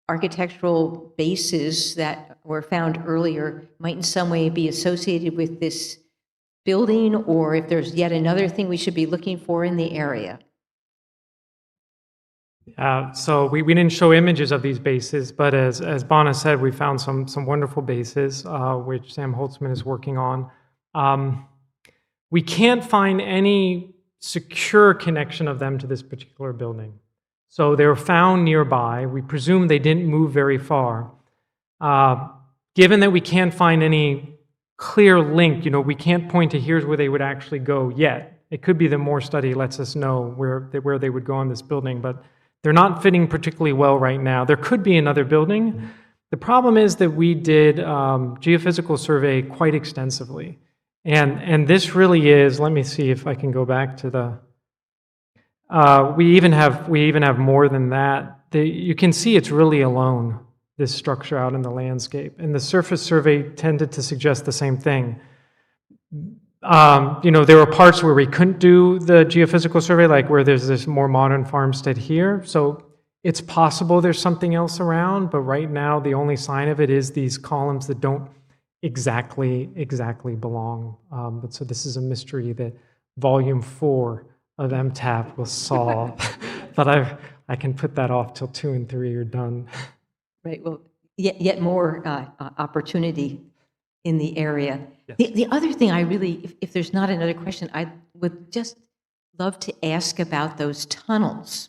architectural bases that were found earlier might in some way be associated with this building, or if there's yet another thing we should be looking for in the area. So we didn't show images of these bases, but as Bana said, we found some wonderful bases, which Sam Holtzman is working on. We can't find any secure connection of them to this particular building. So they were found nearby. We presume they didn't move very far. Given that we can't find any clear link, we can't point to here's where they would actually go yet. It could be that more study lets us know where they would go on this building, but they're not fitting particularly well right now. There could be another building. The problem is that we did geophysical survey quite extensively. And this really is, let me see if I can go back to the, we even have more than that. You can see it's really alone, this structure out in the landscape. And the surface survey tended to suggest the same thing. There were parts where we couldn't do the geophysical survey, like where there's this more modern farmstead here. So it's possible there's something else around, but right now the only sign of it is these columns that don't exactly belong. But so this is a mystery that volume 4 of MTAP will solve. But I can put that off till 2 and 3 are done. Right, well, yet more opportunity in the area. Yes. The other thing I really, if there's not another question, I would just love to ask about those tunnels.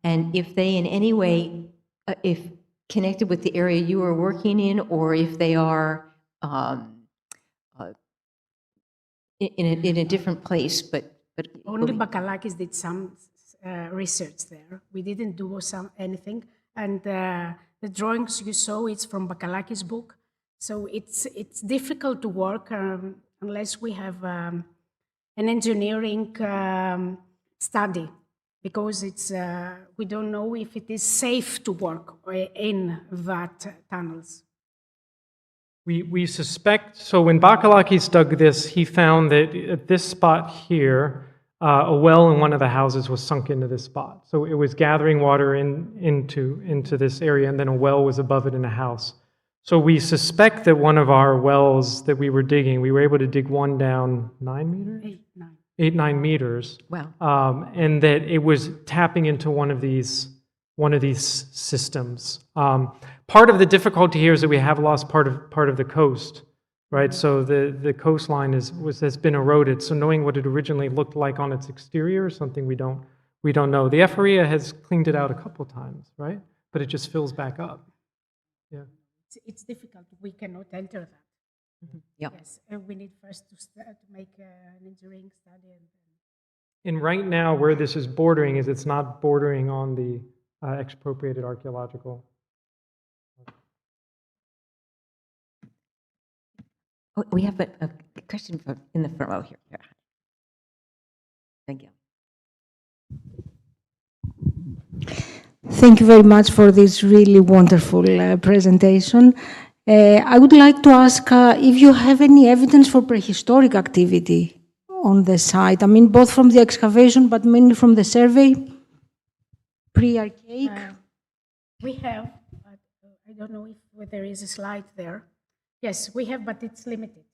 And if they in any way, if connected with the area you are working in, or if they are in a different place, but Only Bakalakis did some research there. We didn't do anything. And the drawings you saw, it's from Bakalakis' book. So it's difficult to work unless we have an engineering study, because we don't know if it is safe to work in that tunnels. We suspect, so when Bakalakis dug this, he found that at this spot here, a well in one of the houses was sunk into this spot. So it was gathering water into this area, and then a well was above it in a house. So we suspect that one of our wells that we were digging, we were able to dig one down 9 meters? 9 meters. Wow. And that it was tapping into one of these systems. Part of the difficulty here is that we have lost part of the coast, right? So the coastline has been eroded. So knowing what it originally looked like on its exterior is something we don't know. The Ephorate has cleaned it out a couple times, right? But it just fills back up. Yeah. It's difficult. We cannot enter that. Mm-hmm. Yeah. Yes, we need first to make an engineering study. And right now, where this is bordering is it's not bordering on the expropriated archaeological. Oh, we have a question in the front row here. Thank you. Thank you very much for this really wonderful presentation. I would like to ask if you have any evidence for prehistoric activity on the site. I mean, both from the excavation, but mainly from the survey, pre-archaic. We have, but I don't know if there is a slide there. Yes, we have, but it's limited.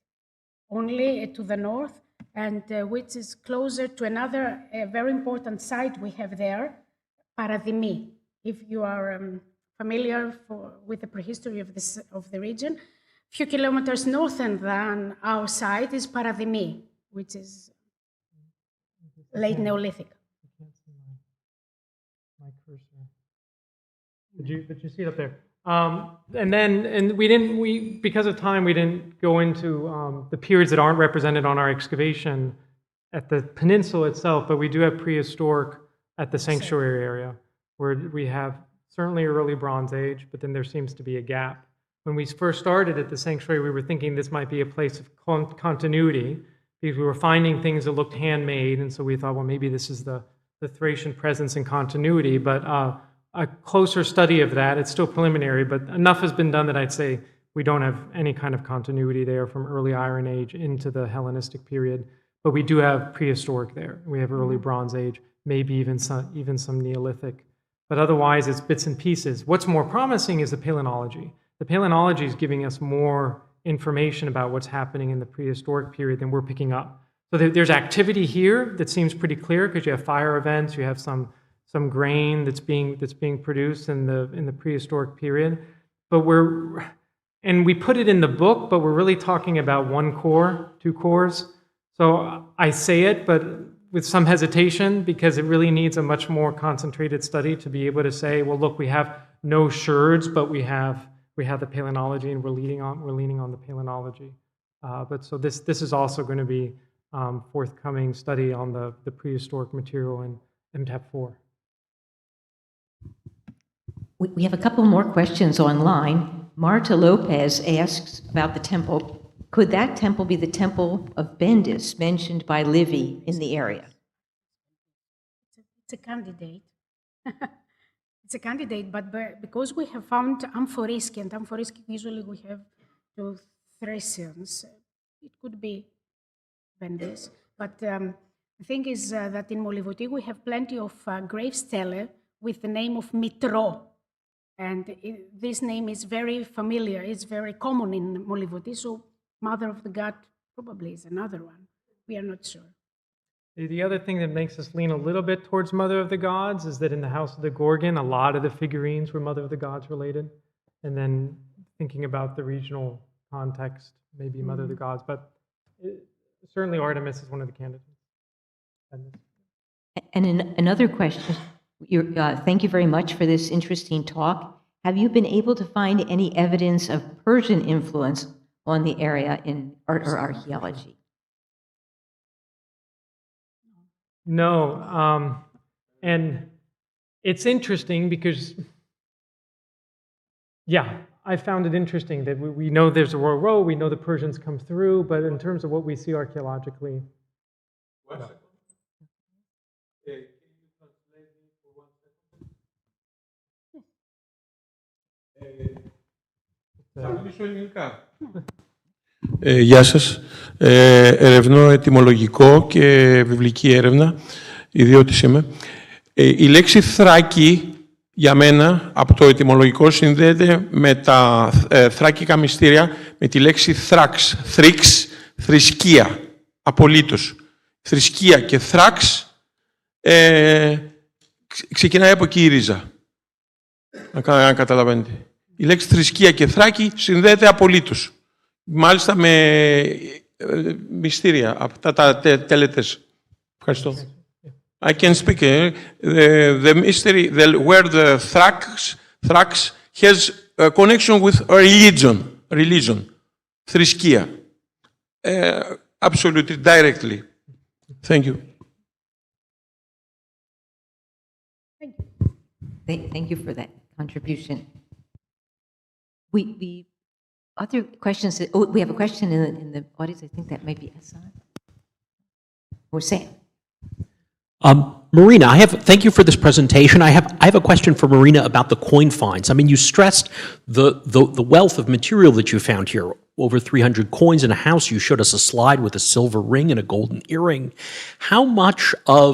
Only to the north, and which is closer to another very important site we have there, Paradimi. If you are familiar with the prehistory of the region, a few kilometers northern than our site is Paradimi, which is late Neolithic. I can't see my cursor. But you see it up there. And because of time, we didn't go into the periods that aren't represented on our excavation at the peninsula itself, but we do have prehistoric at the sanctuary area, where we have certainly early Bronze Age, but then there seems to be a gap. When we first started at the sanctuary, we were thinking this might be a place of continuity, because we were finding things that looked handmade, and so we thought, well, maybe this is the Thracian presence and continuity, but a closer study of that, it's still preliminary, but enough has been done that I'd say we don't have any kind of continuity there from early Iron Age into the Hellenistic period, but we do have prehistoric there. We have early Bronze Age, maybe even some Neolithic. But otherwise, it's bits and pieces. What's more promising is the palynology. The palynology is giving us more information about what's happening in the prehistoric period than we're picking up. So there's activity here that seems pretty clear because you have fire events, you have some grain that's being produced in the prehistoric period. But we put it in the book, but we're really talking about one core, two cores. So I say it, but with some hesitation, because it really needs a much more concentrated study to be able to say, well, look, we have no sherds, but we have the palynology, and we're leaning on the palynology. But so this is also going to be forthcoming study on the prehistoric material in MTAP 4. We have a couple more questions online. Marta Lopez asks about the temple. Could that temple be the temple of Bendis mentioned by Livy in the area? It's a candidate. It's a candidate, but because we have found Amphoriski, and Amphoriski usually we have two Thracians, it could be Bendis. But the thing is that in Molyvoti we have plenty of grave stelae with the name of Mitro. And this name is very familiar, it's very common in Molyvoti, so Mother of the God probably is another one. We are not sure. The other thing that makes us lean a little bit towards Mother of the Gods is that in the House of the Gorgon, a lot of the figurines were Mother of the Gods related. And then thinking about the regional context, maybe Mother of the Gods, but certainly Artemis is one of the candidates. And another question, thank you very much for this interesting talk. Have you been able to find any evidence of Persian influence on the area in art or archaeology? No, and it's interesting because, yeah, I found it interesting that we know there's a Royal Road, we know the Persians come through, but in terms of what we see archaeologically. No. Γεια σας. Ερευνώ ετυμολογικό και βιβλική έρευνα, ιδιώτης είμαι. Η λέξη Θράκη, για μένα, από το ετυμολογικό συνδέεται με τα θράκικα μυστήρια, με τη λέξη θράξ, θρήξ, θρησκεία, απολύτως. Θρησκεία και θράξ ξεκινάει από εκεί η ρίζα, αν καταλαβαίνετε. Η λέξη θρησκεία και θράκη συνδέεται απολύτως. Μάλιστα με μυστήρια, αυτά τα τελετές. Ευχαριστώ. I can speak. The mystery, where the Thrax has a connection with religion, θρησκεία. Absolutely, directly. Thank you. Thank you for that contribution. We other questions. Oh, we have a question in the audience. I think that might be Hassan or Sam. Marina, thank you for this presentation. I have a question for Marina about the coin finds. I mean, you stressed the wealth of material that you found here. Over 300 coins in a house. You showed us a slide with a silver ring and a golden earring. How much of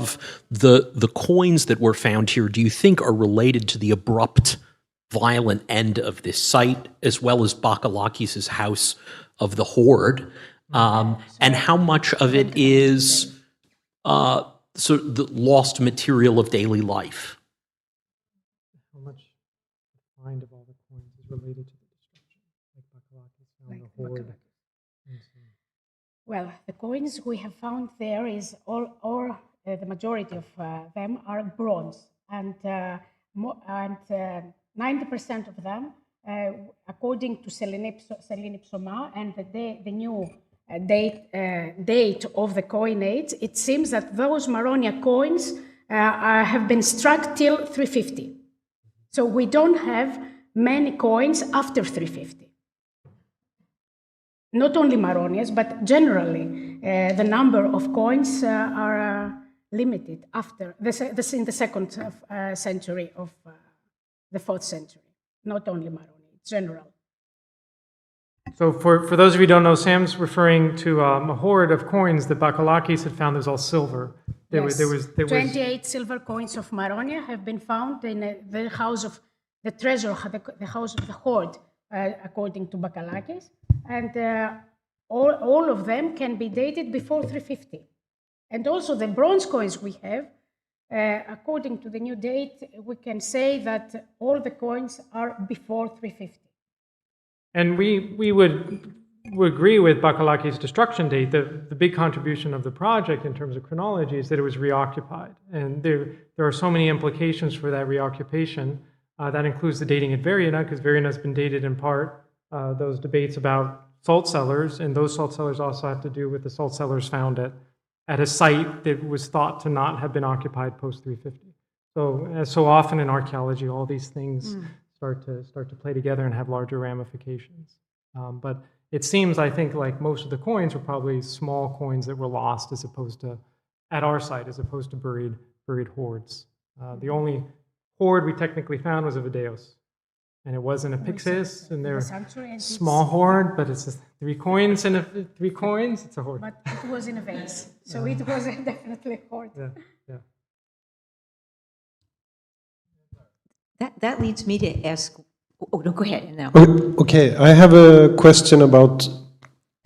the coins that were found here do you think are related to the abrupt, violent end of this site, as well as Bakalakis' house of the Horde? And how much of it is sort of the lost material of daily life? How much the find of all the coins is related to the destruction, like Bakalakis found the Horde? Well, the coins we have found there is the majority of them are bronze, and 90% of them, according to Selinipsoma and the new date of the coinage, it seems that those Maronia coins have been struck till 350. So we don't have many coins after 350. Not only Maronias, but generally the number of coins are limited after in the second century of the 4th century. Not only Maronia, it's general. So for those of you who don't know, Sam's referring to a hoard of coins that Bakalakis had found. It was all silver. There was 28 silver coins of Maronia have been found in the house of the treasure, the house of the hoard, according to Bakalakis. and all of them can be dated before 350. And also the bronze coins we have, according to the new date, we can say that all the coins are before 350. And we would agree with Bakalaki's destruction date. The big contribution of the project in terms of chronology is that it was reoccupied. And there are so many implications for that reoccupation. That includes the dating at Verina, because Verina has been dated in part, those debates about salt cellars, and those salt cellars also have to do with the salt cellars found at a site that was thought to not have been occupied post 350. So as so often in archaeology, all these things start to play together and have larger ramifications. But it seems, I think, like most of the coins were probably small coins that were lost as opposed to, at our site, as opposed to buried hoards. The only hoard we technically found was of Adeos. And it wasn't a Pyxis, and they're small hoard, but it's just 3 coins and 3 coins, it's a hoard. But it was in a vase, so it was definitely a hoard. Yeah. That leads me to ask, oh, no, go ahead now. Okay, I have a question about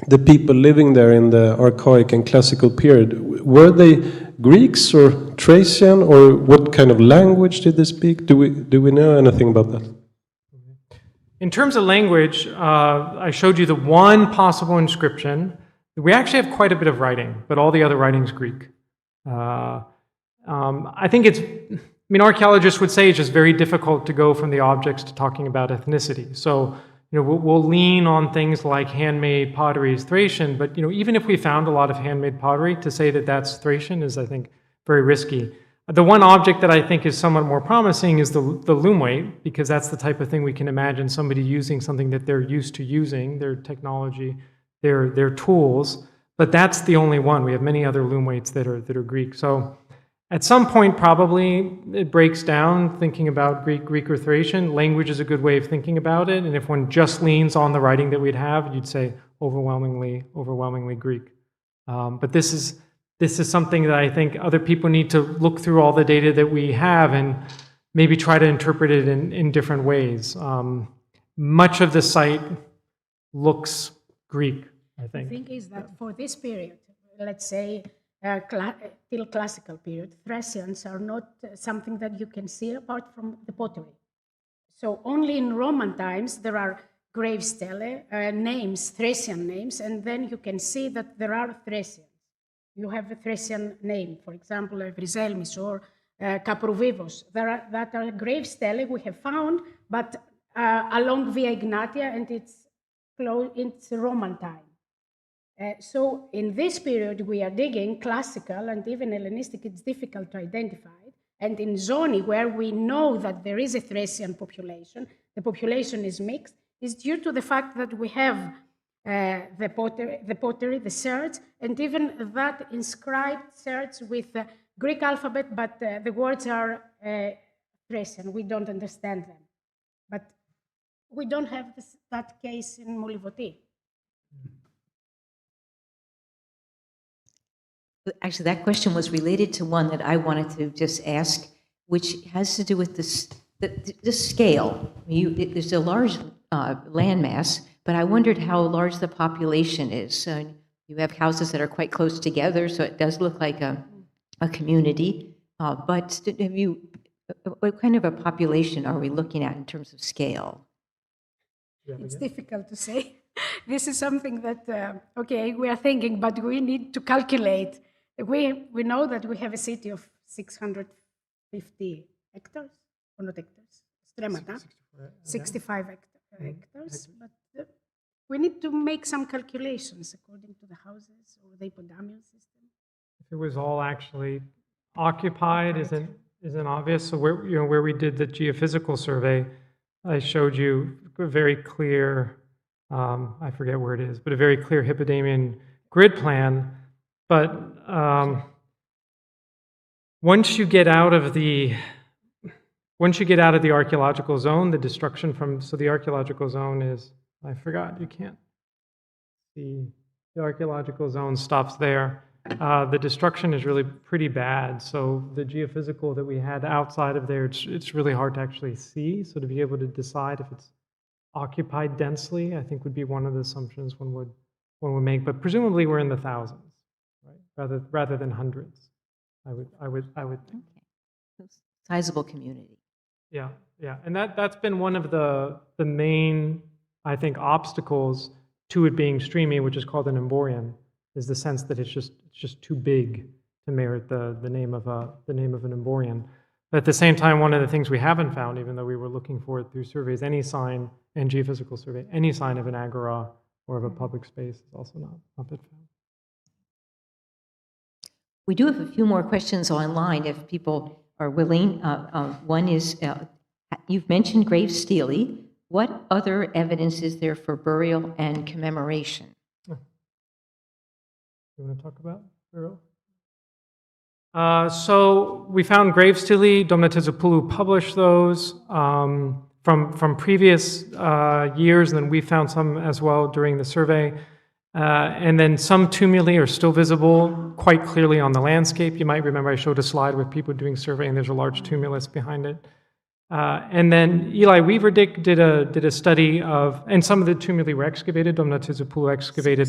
the people living there in the archaic and classical period. Were they Greeks or Thracian, or what kind of language did they speak? Do we know anything about that? In terms of language, I showed you the one possible inscription. We actually have quite a bit of writing, but all the other writing's Greek. I think archaeologists would say it's just very difficult to go from the objects to talking about ethnicity. So, we'll lean on things like handmade pottery is Thracian, but, even if we found a lot of handmade pottery, to say that that's Thracian is, I think, very risky. The one object that I think is somewhat more promising is the loom weight, because that's the type of thing we can imagine somebody using something that they're used to using, their technology, their tools, but that's the only one. We have many other loom weights that are Greek. So at some point, probably it breaks down thinking about Greek or Thracian. Language is a good way of thinking about it, and if one just leans on the writing that we'd have, you'd say overwhelmingly Greek. But this is something that I think other people need to look through all the data that we have and maybe try to interpret it in different ways. Much of the site looks Greek, I think. The thing is that for this period, let's say till classical period, Thracians are not something that you can see apart from the pottery. So only in Roman times there are grave stelae, names, Thracian names, and then you can see that there are Thracians. You have a Thracian name, for example, Evriselmis or Kaprovivos. That are grave stelae we have found, but along Via Egnatia, and it's Roman time. So in this period, we are digging classical and even Hellenistic. It's difficult to identify. And in Zoni, where we know that there is a Thracian population, the population is mixed, is due to the fact that we have the pottery, the sherds, and even that inscribed sherds with the Greek alphabet, but the words are Thracian. We don't understand them. But we don't have that case in Molyvoti. Actually, that question was related to one that I wanted to just ask, which has to do with the scale. There's a large landmass, but I wondered how large the population is. You have houses that are quite close together, so it does look like a community. But what kind of a population are we looking at in terms of scale? It's difficult to say. This is something that, we are thinking, but we need to calculate. We know that we have a city of 650 hectares, or not hectares, stremata, 65 hectares, but we need to make some calculations according to the houses or the Hippodamian system. If it was all actually occupied, isn't obvious. So where we did the geophysical survey, I showed you a very clear, I forget where it is, but a very clear Hippodamian grid plan. But once you get out of the archaeological zone, the destruction so the archaeological zone is, I forgot, you can't see, the archaeological zone stops there. The destruction is really pretty bad. So the geophysical that we had outside of there, it's really hard to actually see. So to be able to decide if it's occupied densely, I think would be one of the assumptions one would make, but presumably we're in the thousands, right? Rather than hundreds, I would think. Okay. Sizable community. Yeah, yeah, and that's been one of the main, I think, obstacles to it being streamy, which is called an emborian, is the sense that it's just too big to merit the name of an emborian. But at the same time, one of the things we haven't found, even though we were looking for it through surveys, any sign and geophysical survey, any sign of an agora or of a public space is also not been found. We do have a few more questions online if people are willing. One is, you've mentioned grave stele. What other evidence is there for burial and commemoration? You want to talk about burial? So we found grave stele. Domna Terzopoulou published those from previous years, and then we found some as well during the survey. And then some tumuli are still visible quite clearly on the landscape. You might remember I showed a slide with people doing survey, and there's a large tumulus behind it. And then Eli Weaverdick did a study of, and some of the tumuli were excavated. Domna Terzopoulou excavated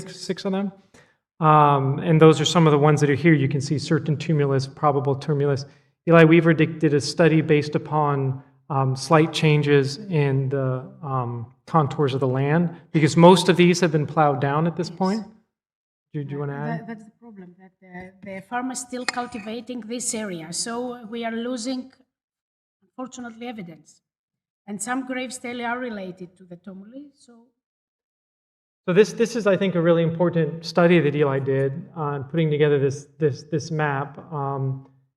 six of them. And those are some of the ones that are here. You can see certain tumulus, probable tumulus. Eli Weaverdick did a study based upon slight changes in the contours of the land, because most of these have been plowed down at this point. Do you want to add? That's the problem, that the farmers still cultivating this area. So we are losing, unfortunately, evidence. And some grave stele are related to the tumuli, So this is, I think, a really important study that Eli did on putting together this map.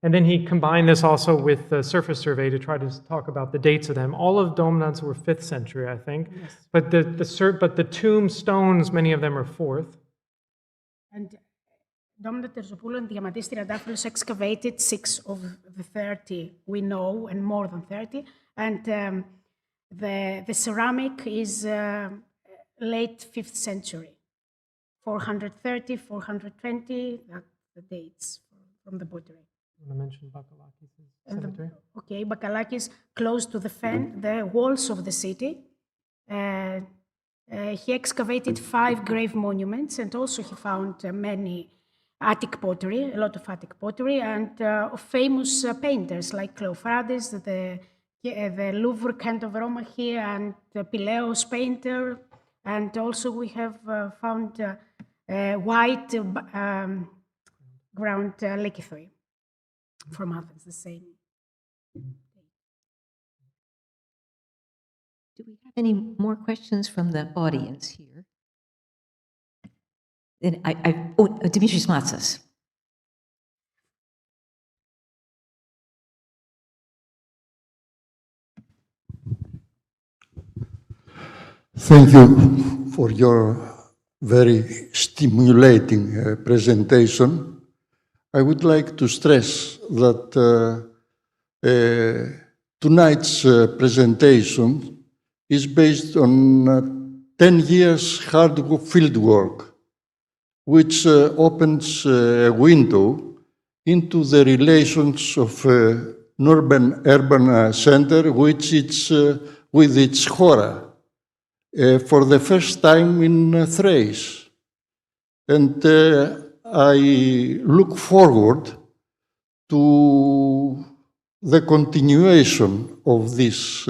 And then he combined this also with the surface survey to try to talk about the dates of them. All of Domna's were 5th century, I think. Yes. But the tombstones, many of them are 4th. And Domna Terzopoulou and Diamantis Triadaphilos excavated 6 of the 30 we know, and more than 30. And the ceramic is late 5th century, 430, 420, that's the dates from the pottery. You want to mention Bakalaki's cemetery? Okay, Bakalaki's close to the walls of the city. He excavated 5 grave monuments, and also he found many Attic pottery, a lot of Attic pottery, and famous painters like Cleophrades, the Louvre Count of Roma here, and the Pileus painter. And also we have found white ground lithoi from Athens, the same. Do we have any more questions from the audience here? Then Dimitris Matsas. Thank you for your very stimulating presentation. I would like to stress that tonight's presentation is based on 10 years hard field work, which opens a window into the relations of an urban center, which it's with its hora. For the first time in Thrace. And I look forward to the continuation of this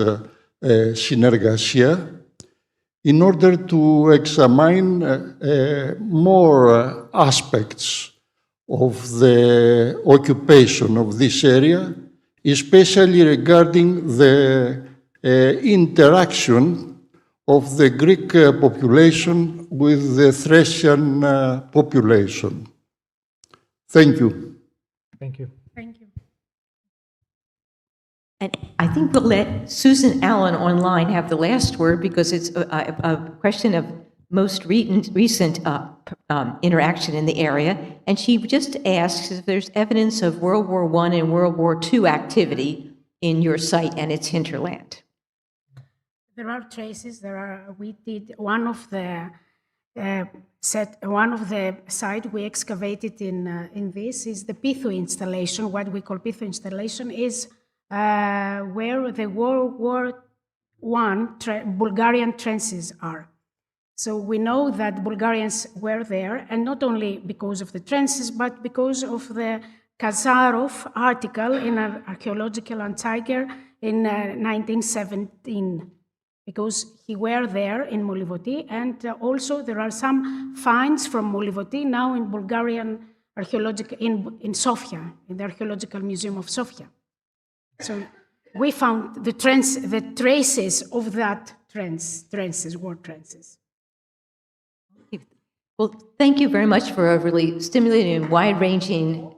synergasia in order to examine more aspects of the occupation of this area, especially regarding the interaction of the Greek population with the Thracian population. Thank you. Thank you. Thank you. And I think we'll let Susan Allen online have the last word, because it's a question of most recent interaction in the area. And she just asks if there's evidence of World War I and World War II activity in your site and its hinterland. There are traces. We did one of the site we excavated in this is the Pithu installation. What we call Pithu installation is where the World War Bulgarian trenches are. So we know that Bulgarians were there, and not only because of the trenches, but because of the Kazarov article in an Archaeological and Tiger in 1917, because he were there in Molyvoti, and also there are some finds from Molyvoti now in Bulgarian archaeological in Sofia, in the Archaeological Museum of Sofia. So we found the traces of that war trenches. Well, thank you very much for a really stimulating and wide-ranging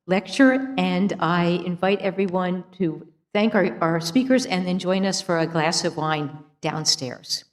lecture, and I invite everyone to thank our speakers and then join us for a glass of wine downstairs.